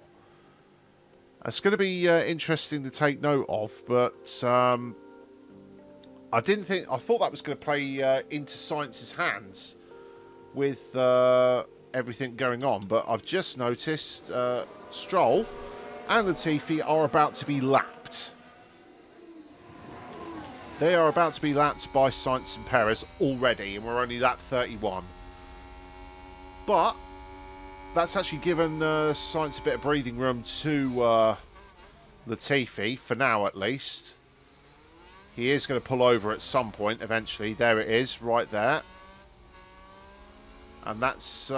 It's going to be interesting to take note of, but I thought that was going to play into Sainz's hands with everything going on, but I've just noticed Stroll and Latifi are about to be lapped. They are about to be lapped by Sainz and Perez already, and we're only lap 31. But that's actually given Sainz a bit of breathing room to Latifi, for now at least. He is going to pull over at some point eventually. There it is, right there. And that's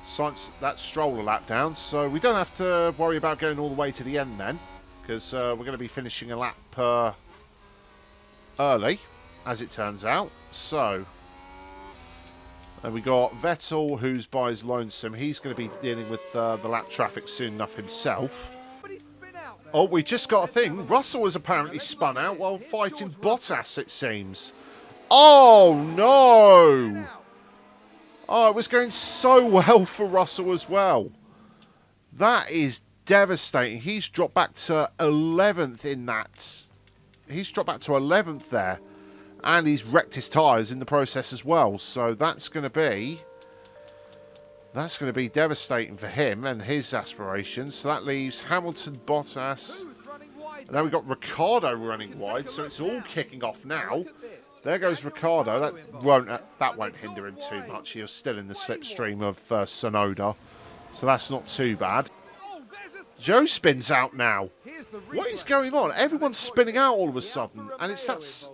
Sainz, that's Stroll a lap down, so we don't have to worry about going all the way to the end then, because we're going to be finishing a lap early, as it turns out. So, and we got Vettel, who's by his lonesome. He's going to be dealing with the lap traffic soon enough himself. Oh, we just got a thing. Russell was apparently spun out while fighting Bottas, it seems. Oh, no! Oh, it was going so well for Russell as well. That is devastating. He's dropped back to 11th in that. He's dropped back to 11th there. And he's wrecked his tyres in the process as well. So that's going to be devastating for him and his aspirations. So that leaves Hamilton, Bottas. And then we've got Ricciardo running wide. So it's all kicking off now. There goes Ricciardo. That won't hinder him too much. He's still in the slipstream of Tsunoda. So that's not too bad. Joe spins out now. What is going on? Everyone's spinning out all of a sudden. And that's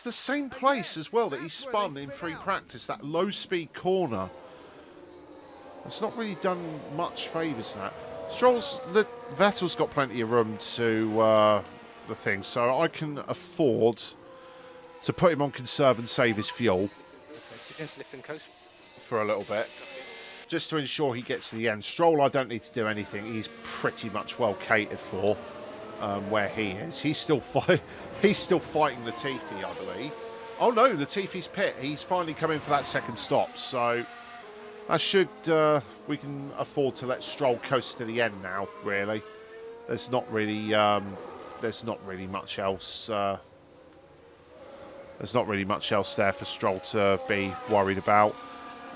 the same place as well that he spun in free practice. That low-speed corner. It's not really done much favours that. Vettel's got plenty of room to the thing. So I can afford to put him on conserve and save his fuel. Yes, lift and coast. For a little bit. Just to ensure he gets to the end. Stroll, I don't need to do anything. He's pretty much well catered for where he is. He's still fighting Latifi, I believe. Oh no, Latifi's pit. He's finally come in for that second stop. So that should we can afford to let Stroll coast to the end now. Really, there's not really much else. There's not really much else there for Stroll to be worried about.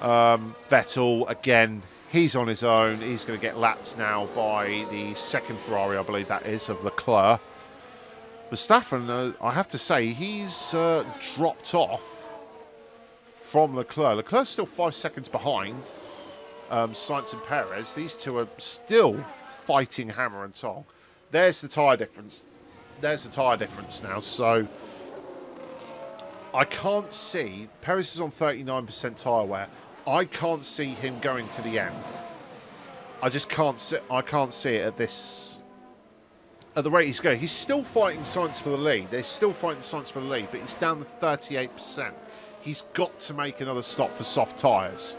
Vettel, again, he's on his own. He's going to get lapped now by the second Ferrari, I believe that is, of Leclerc. Verstappen, I have to say, he's dropped off from Leclerc. Leclerc's still 5 seconds behind Sainz and Perez. These two are still fighting hammer and tong. There's the tyre difference. There's the tyre difference now. So I can't see. Perez is on 39% tyre wear. I can't see him going to the end. I just can't see. I can't see it at this. At the rate he's going, he's still fighting Science for the lead. They're still fighting Science for the lead, but he's down to 38%. He's got to make another stop for soft tyres.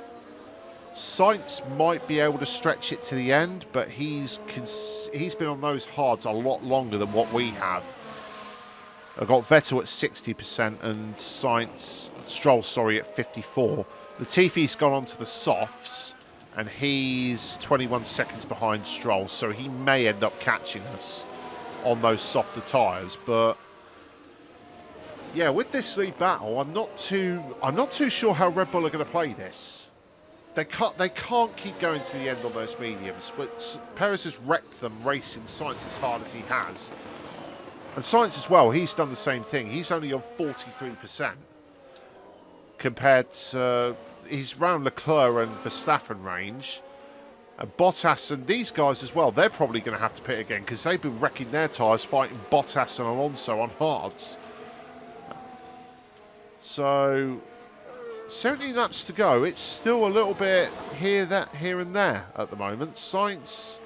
Science might be able to stretch it to the end, but he's been on those hards a lot longer than what we have. I've got Vettel at 60% and Stroll, at 54. Latifi's gone on to the softs, and he's 21 seconds behind Stroll, so he may end up catching us on those softer tyres. But yeah, with this lead battle, I'm not too sure how Red Bull are going to play this. They can't keep going to the end on those mediums. But Perez has wrecked them racing Sainz as hard as he has. And Sainz as well, he's done the same thing. He's only on 43% compared to... he's round Leclerc and Verstappen range. And Bottas and these guys as well, they're probably going to have to pit again because they've been wrecking their tyres fighting Bottas and Alonso on hards. So... 17 laps to go. It's still a little bit here and there at the moment. Sainz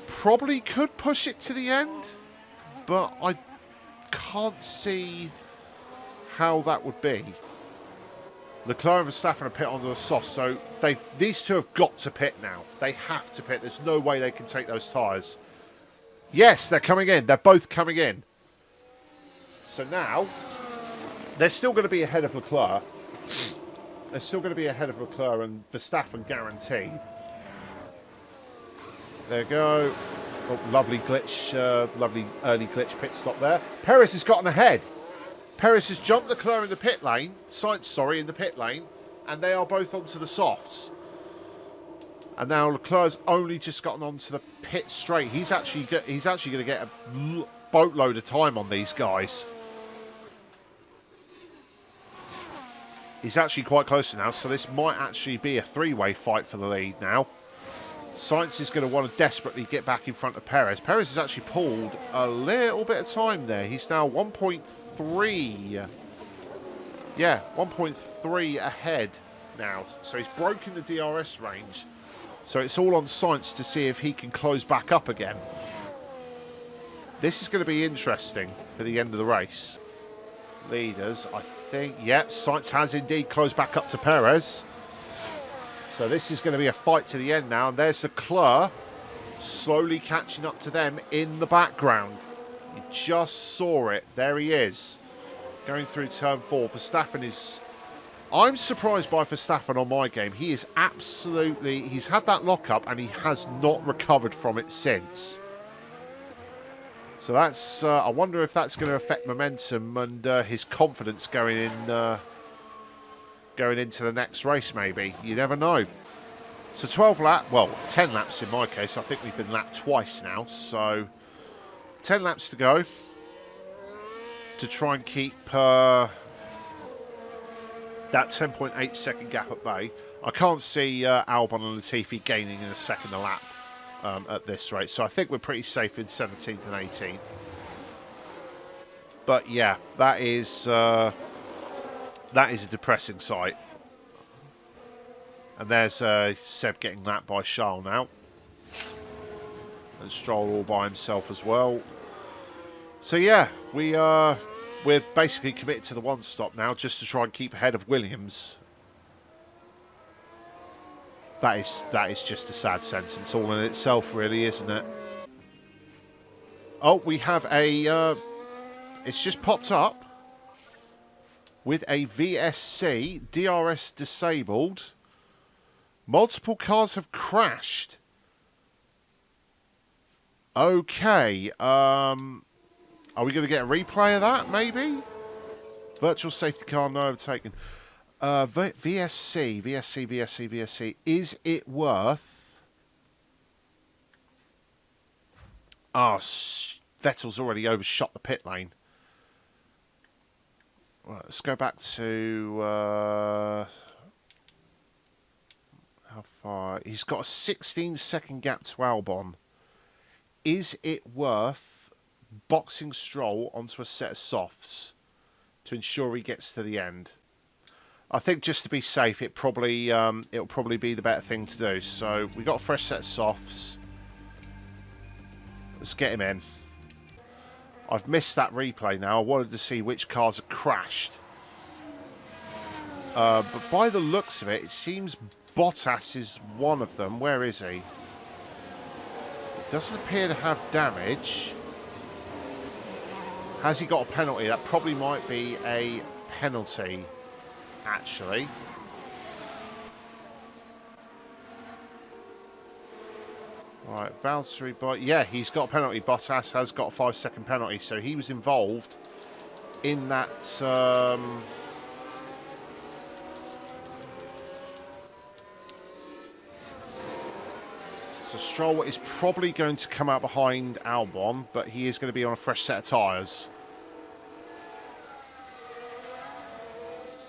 probably could push it to the end, but I can't see how that would be. Leclerc and Verstappen are pit onto the soft, so these two have got to pit now. They have to pit. There's no way they can take those tyres. Yes, they're coming in. They're both coming in. So now... they're still going to be ahead of Leclerc. They're still going to be ahead of Leclerc and Verstappen guaranteed. There you go. Oh, lovely glitch. Lovely early glitch pit stop there. Perez has gotten ahead. Perez has jumped Leclerc in the pit lane. Sainz, in the pit lane. And they are both onto the softs. And now Leclerc's only just gotten onto the pit straight. He's actually going to get a boatload of time on these guys. He's actually quite close now, so this might actually be a three-way fight for the lead now. Sainz is going to want to desperately get back in front of Perez. Perez has actually pulled a little bit of time there. He's now 1.3. Yeah, 1.3 ahead now. So he's broken the DRS range. So it's all on Sainz to see if he can close back up again. This is going to be interesting for the end of the race. Leaders, I think, yep, Sainz has indeed closed back up to Perez. So this is going to be a fight to the end now. And there's Leclerc slowly catching up to them in the background. You just saw it. There he is. Going through turn 4. Verstappen is... I'm surprised by Verstappen on my game. He is absolutely... he's had that lockup and he has not recovered from it since. So that's, I wonder if that's going to affect momentum and his confidence going into the next race maybe. You never know. So 10 laps in my case. I think we've been lapped twice now. So 10 laps to go to try and keep that 10.8 second gap at bay. I can't see Albon and Latifi gaining in a second a lap. At this rate, so I think we're pretty safe in 17th and 18th. But yeah, that is a depressing sight. And there's Seb getting lapped by Charles now, and Stroll all by himself as well. So yeah, we're basically committed to the one stop now, just to try and keep ahead of Williams. That is just a sad sentence all in itself, really, isn't it? Oh, we have a... it's just popped up with a VSC, DRS disabled. Multiple cars have crashed. Okay. Are we going to get a replay of that, maybe? Virtual safety car no overtaken. VSC. Is it worth... Vettel's already overshot the pit lane. Right, let's go back to... how far? He's got a 16-second gap to Albon. Is it worth boxing Stroll onto a set of softs to ensure he gets to the end? I think just to be safe, it'll probably be the better thing to do. So we got a fresh set of softs. Let's get him in. I've missed that replay now. I wanted to see which cars have crashed. But by the looks of it, it seems Bottas is one of them. Where is he? It doesn't appear to have damage. Has he got a penalty? That probably might be a penalty, actually. Right, Valtteri, but yeah, he's got a penalty. Bottas has got a 5-second penalty, so he was involved in that. So Stroll is probably going to come out behind Albon, but he is going to be on a fresh set of tyres.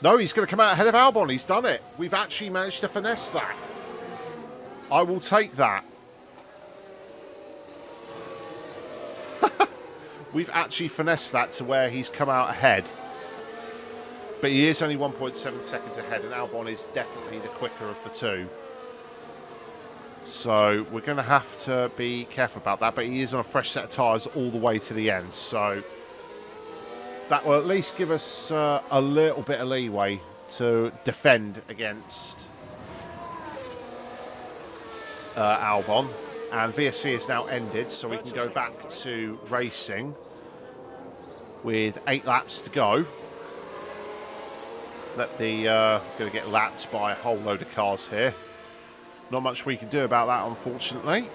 No, he's going to come out ahead of Albon. He's done it. We've actually managed to finesse that. I will take that. We've actually finessed that to where he's come out ahead. But he is only 1.7 seconds ahead, and Albon is definitely the quicker of the two. So we're going to have to be careful about that, but he is on a fresh set of tyres all the way to the end. So that will at least give us a little bit of leeway to defend against Albon. And VSC is now ended, so we can go back to racing with 8 laps to go. Going to get lapped by a whole load of cars here. Not much we can do about that, unfortunately.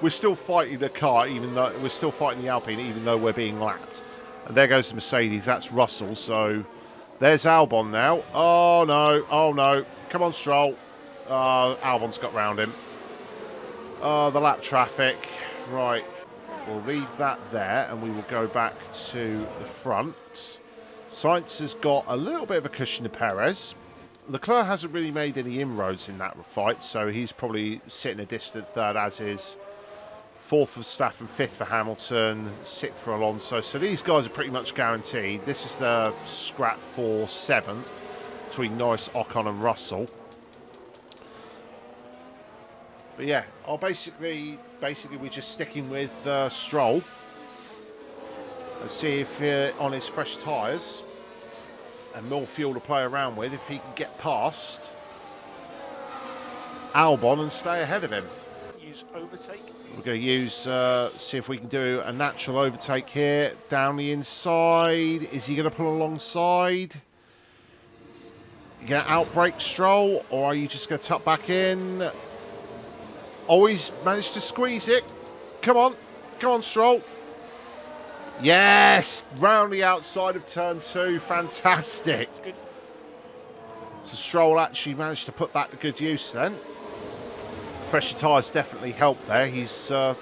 we're still fighting the car, even though we're still fighting the Alpine, even though we're being lapped. And there goes the Mercedes. That's Russell. So there's Albon now. Oh no! Oh no! Come on, Stroll. Albon's got round him. The lap traffic. Right. We'll leave that there, and we will go back to the front. Sainz has got a little bit of a cushion to Perez. Leclerc hasn't really made any inroads in that fight, so he's probably sitting a distant third, as is 4th for Verstappen, 5th for Hamilton, 6th for Alonso. So these guys are pretty much guaranteed. This is the scrap for 7th between Norris, Ocon and Russell. But yeah, basically we're just sticking with Stroll. Let's see if on his fresh tyres and more fuel to play around with, if he can get past Albon and stay ahead of him. Use overtake. We're going to use, see if we can do a natural overtake here. Down the inside. Is he going to pull alongside? You going to outbrake Stroll, or are you just going to tuck back in? Oh, he's managed to squeeze it. Come on. Come on, Stroll. Yes! Round the outside of turn 2. Fantastic. So Stroll actually managed to put that to good use then. Fresher tyres definitely helped there. He's 30%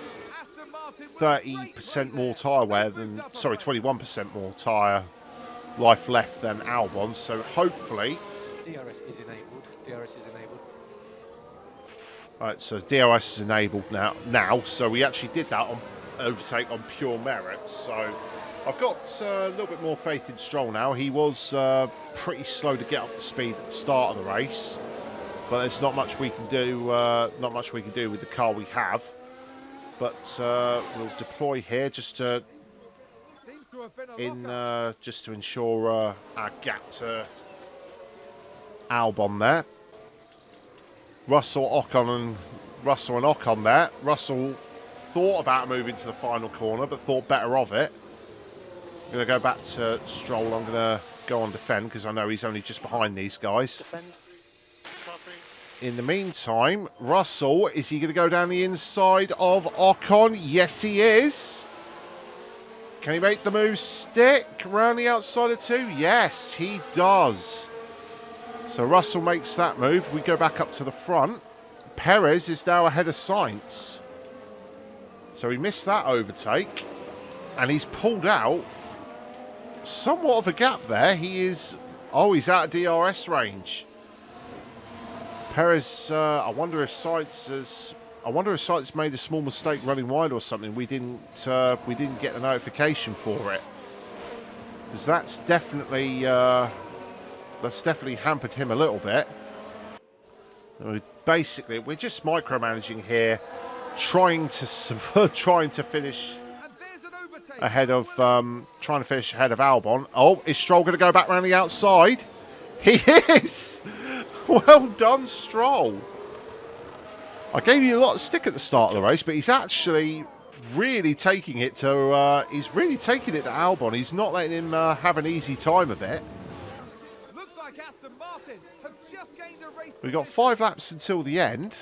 more tyre wear than... Sorry, 21% more tyre life left than Albon. So hopefully... DRS is enabled. DRS is enabled. Right, so DRS is enabled now. So we actually did that on overtake on pure merit. So I've got a little bit more faith in Stroll now. He was pretty slow to get up to speed at the start of the race, but there's not much we can do. Not much we can do with the car we have. But we'll deploy here just to ensure our gap to Albon there. Russell and Ocon there. Russell thought about moving to the final corner, but thought better of it. I'm going to go back to Stroll. I'm going to go on defend because I know he's only just behind these guys. Defend. Copy. In the meantime, Russell, is he going to go down the inside of Ocon? Yes, he is. Can he make the move stick around the outside of 2? Yes, he does. So Russell makes that move. We go back up to the front. Perez is now ahead of Sainz. So he missed that overtake. And he's pulled out somewhat of a gap there. He's out of DRS range. Perez, I wonder if Sainz made a small mistake running wide or something. We didn't get the notification for it. Because that's definitely That's definitely hampered him a little bit. Basically, we're just micromanaging here, trying to finish And there's an overtake. ahead of Albon. Oh, is Stroll going to go back around the outside? He is. Well done, Stroll. I gave you a lot of stick at the start of the race, but he's actually really taking it to Albon. He's not letting him have an easy time of it. Looks like Aston Martin have just gained a race. We've got 5 laps until the end.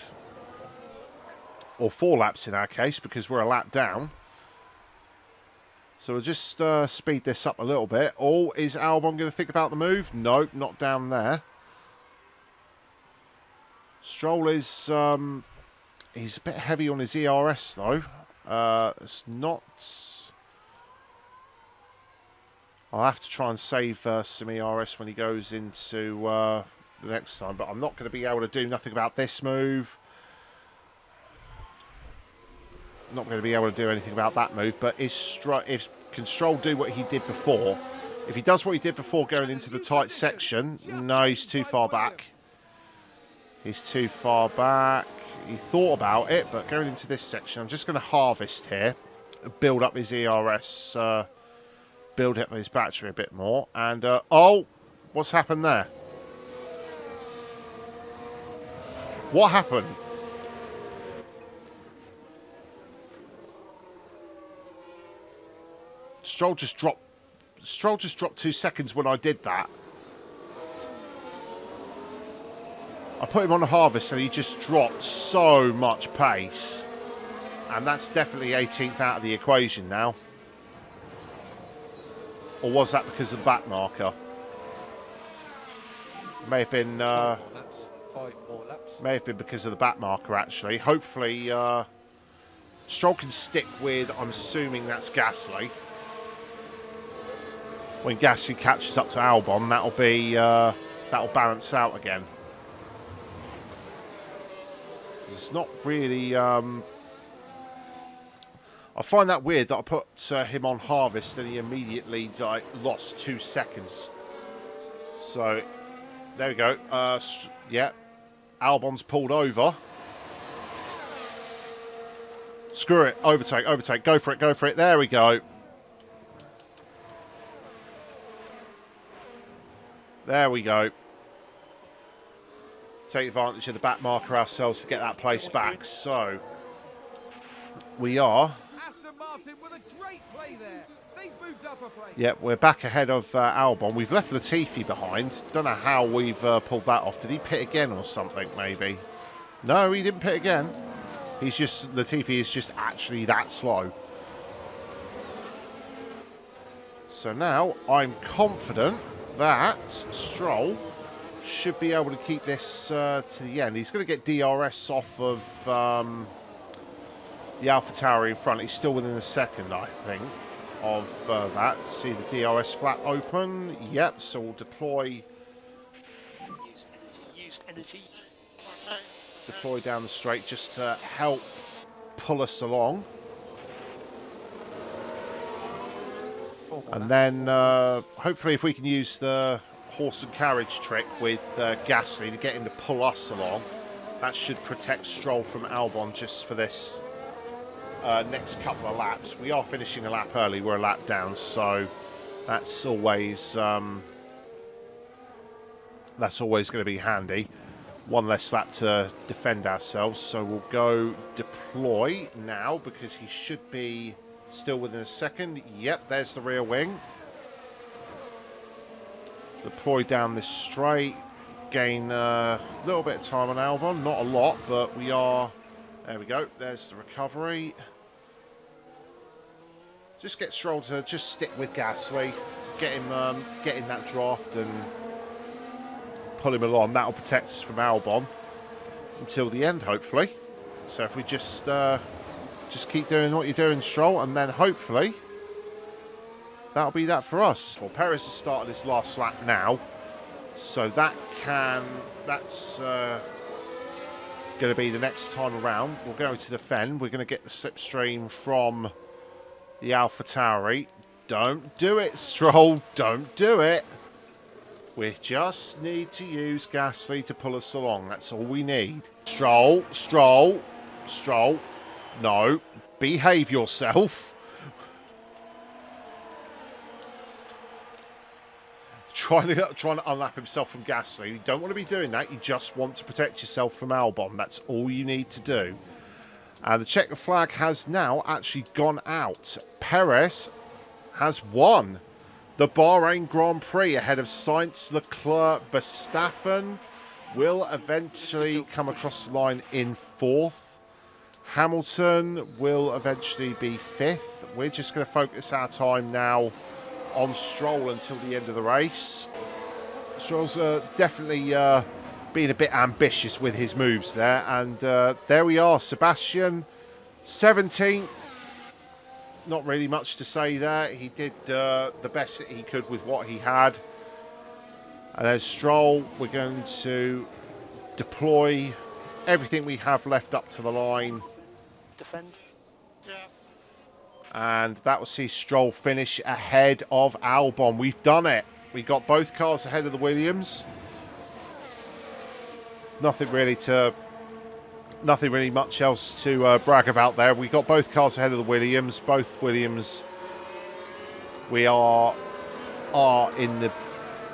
Or 4 laps in our case, because we're a lap down. So we'll just speed this up a little bit. Oh, is Albon going to think about the move? No, not down there. Stroll is... he's a bit heavy on his ERS, though. It's not... I'll have to try and save some ERS when he goes into the next time, but I'm not going to be able to do nothing about this move. Not going to be able to do anything about that move, but can Stroll do what he did before? If he does what he did before going into the tight section, no, he's too far back. He's too far back. He thought about it, but going into this section, I'm just going to harvest here, build up his ERS, build up his battery a bit more, and oh, what's happened there? What happened? Stroll just dropped 2 seconds when I did that. I put him on the harvest and he just dropped so much pace. And that's definitely 18th out of the equation now. Or was that because of the back marker? May have been 5 more laps. may have been because of the back marker actually. Hopefully Stroll can stick with, I'm assuming that's Gasly. When Gasly catches up to Albon, that'll balance out again. It's not really. I find that weird that I put him on harvest and he immediately lost 2 seconds. So there we go. Yeah, Albon's pulled over. Screw it. Overtake. Go for it. There we go. There we go. Take advantage of the back marker ourselves to get that place back. So we are. Aston Martin with a great play there. They've moved up a place. Yep, we're back ahead of Albon. We've left Latifi behind. Don't know how we've pulled that off. Did he pit again or something? Maybe. No, he didn't pit again. Latifi is just actually that slow. So now I'm confident that Stroll should be able to keep this to the end. He's going to get DRS off of the AlphaTauri in front. He's still within a second, I think, of that. See the DRS flap open. Yep, so we'll deploy Use energy. deploy down the straight just to help pull us along. And then hopefully if we can use the horse and carriage trick with Gasly to get him to pull us along, that should protect Stroll from Albon just for this next couple of laps. We are finishing a lap early, we're a lap down, so that's always going to be handy. One less lap to defend ourselves, so we'll go deploy now because he should be still within a second. Yep, there's the rear wing. Deploy down this straight. Gain a little bit of time on Albon. Not a lot, but we are... There we go. There's the recovery. Just get Stroll to just stick with Gasly. Get him in that draft and pull him along. That'll protect us from Albon until the end, hopefully. So if we just keep doing what you're doing, Stroll, and then hopefully that'll be that for us. Well, Perez has started his last lap now, so that's going to be the next time around. We're going to defend. We're going to get the slipstream from the AlphaTauri. Don't do it, Stroll. Don't do it. We just need to use Gasly to pull us along. That's all we need. Stroll, Stroll, Stroll. No, behave yourself. Trying to unlap himself from Gasly. You don't want to be doing that. You just want to protect yourself from Albon. That's all you need to do. And the checker flag has now actually gone out. Perez has won the Bahrain Grand Prix ahead of Sainz, Leclerc. Verstappen will eventually come across the line in 4th. Hamilton will eventually be 5th. We're just going to focus our time now on Stroll until the end of the race. Stroll's definitely being a bit ambitious with his moves there. And there we are. Sebastian, 17th. Not really much to say there. He did the best that he could with what he had. And then Stroll, we're going to deploy everything we have left up to the line. Defend. Yeah. And that will see Stroll finish ahead of Albon. We've done it. We got both cars ahead of the Williams. Nothing really much else to brag about there. We got both cars ahead of the Williams. Both Williams, we are in the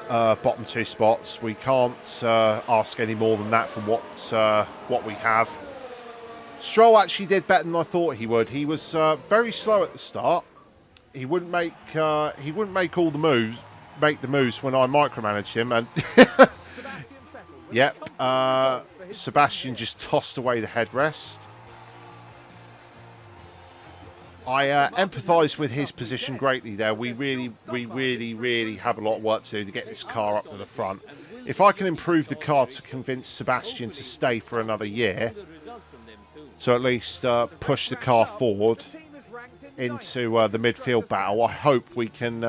bottom 2 spots. We can't ask any more than that from what we have. Stroll actually did better than I thought he would. He was very slow at the start. He wouldn't make all the moves, when I micromanaged him, and yep, Sebastian just tossed away the headrest. I empathise with his position greatly there. We really have a lot of work to do to get this car up to the front. If I can improve the car to convince Sebastian to stay for another year, so at least push the car forward into the midfield battle, I hope we can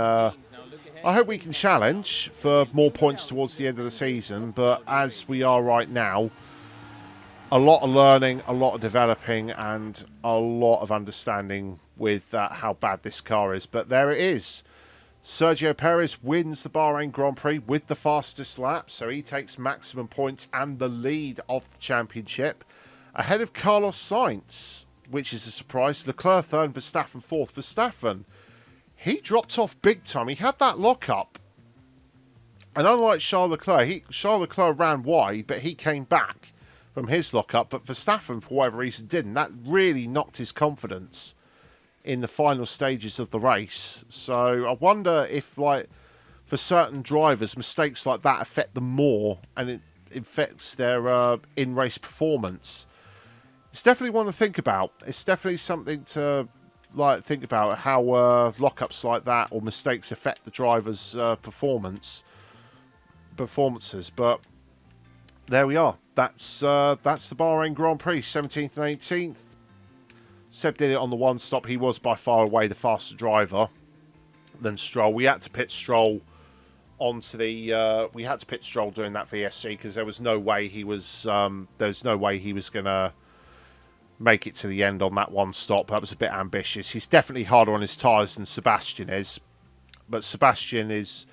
challenge for more points towards the end of the season. But as we are right now, a lot of learning, a lot of developing, and a lot of understanding with how bad this car is. But there it is. Sergio Perez wins the Bahrain Grand Prix with the fastest lap, so he takes maximum points and the lead of the championship, ahead of Carlos Sainz, which is a surprise. Leclerc 3rd, Verstappen 4th. Verstappen, he dropped off big time. He had that lock-up. And unlike Charles Leclerc ran wide, but he came back from his lock-up. But Verstappen, for whatever reason, didn't. That really knocked his confidence in the final stages of the race. So I wonder if, for certain drivers, mistakes like that affect them more, and it affects their in-race performance. It's definitely one to think about. It's definitely something to think about, how lockups like that or mistakes affect the driver's performances. But there we are. That's the Bahrain Grand Prix, 17th and 18th. Seb did it on the one stop. He was by far away the faster driver than Stroll. We had to pit Stroll onto the. We had to pit Stroll during that VSC because there was no way he was. Going to make it to the end on that one stop. That was a bit ambitious. He's definitely harder on his tyres than Sebastian is, but Sebastian is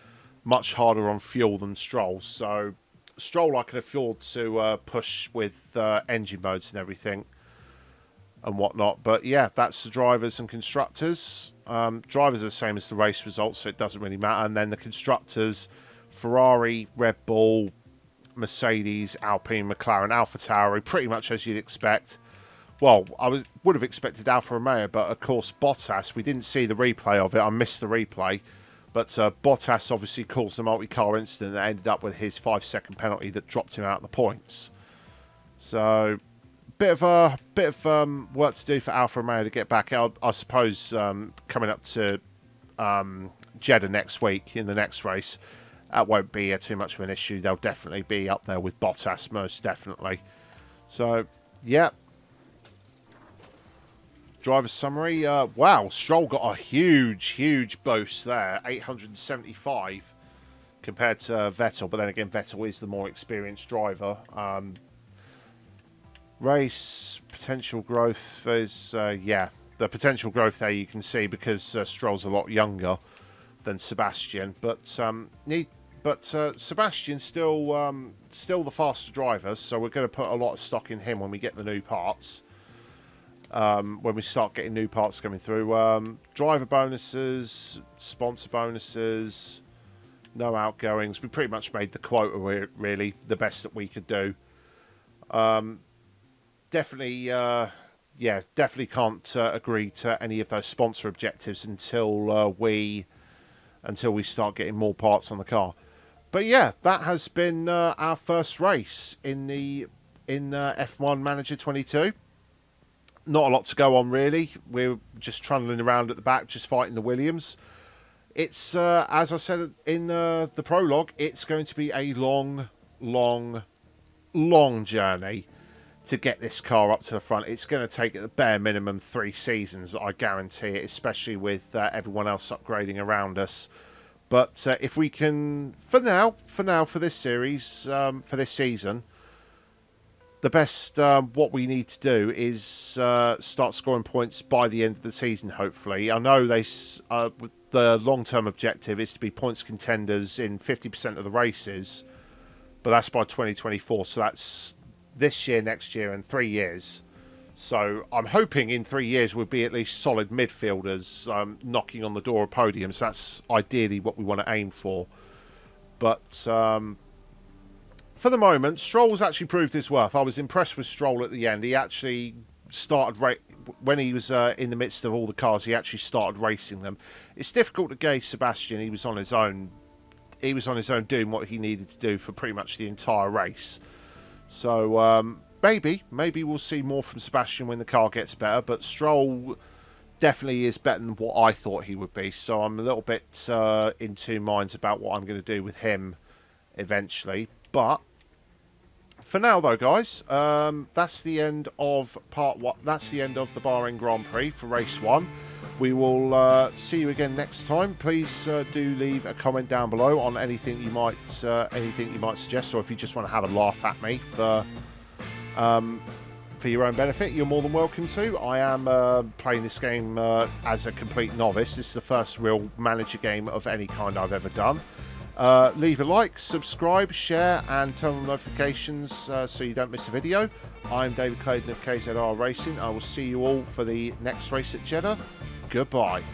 much harder on fuel than Stroll. So Stroll I can afford to push with engine modes and everything and whatnot. But yeah, that's the drivers and constructors. Drivers are the same as the race results, so it doesn't really matter. And then the constructors, Ferrari, Red Bull, Mercedes, Alpine, McLaren, AlphaTauri, pretty much as you'd expect. Well, I would have expected Alfa Romeo, but of course Bottas, we didn't see the replay of it. I missed the replay. But Bottas obviously caused the multi-car incident that ended up with his 5-second penalty that dropped him out of the points. So, bit of work to do for Alfa Romeo to get back out. I suppose coming up to Jeddah next week in the next race, that won't be too much of an issue. They'll definitely be up there with Bottas, most definitely. So, yeah. Driver's summary. Wow, Stroll got a huge boost there. 875 compared to Vettel. But then again, Vettel is the more experienced driver. Race potential growth is, the potential growth there you can see because Stroll's a lot younger than Sebastian. But But Sebastian's still the faster driver, so we're going to put a lot of stock in him when we get the new parts. When we start getting new parts coming through. Driver bonuses, sponsor bonuses, no outgoings. We pretty much made the quota really the best that we could do. Definitely can't agree to any of those sponsor objectives until we start getting more parts on the car. But yeah, that has been our first race in F1 Manager 22. Not a lot to go on really. We're just trundling around at the back, just fighting the Williams. It's as I said in the prologue, it's going to be a long journey to get this car up to the front. It's going to take at the bare minimum 3 seasons, I guarantee it, especially with everyone else upgrading around us. But if we can, for this series, for this season, the best what we need to do is start scoring points by the end of the season, hopefully. I know the long-term objective is to be points contenders in 50% of the races, but that's by 2024, so that's this year, next year, and 3 years. So I'm hoping in 3 years we'll be at least solid midfielders, knocking on the door of podiums. That's ideally what we want to aim for. But for the moment, Stroll's actually proved his worth. I was impressed with Stroll at the end. He actually started when he was in the midst of all the cars. He actually started racing them. It's difficult to gauge Sebastian. He was on his own. He was on his own doing what he needed to do for pretty much the entire race. So maybe we'll see more from Sebastian when the car gets better. But Stroll definitely is better than what I thought he would be. So I'm a little bit in two minds about what I'm going to do with him eventually. But for now, though, guys, that's the end of part one. That's the end of the Bahrain Grand Prix for race 1. We will see you again next time. Please do leave a comment down below on anything you might suggest, or if you just want to have a laugh at me for your own benefit, you're more than welcome to. I am playing this game as a complete novice. This is the first real manager game of any kind I've ever done. Leave a like, subscribe, share, and turn on notifications so you don't miss a video. I'm David Clayton of KZR Racing. I will see you all for the next race at Jeddah. Goodbye.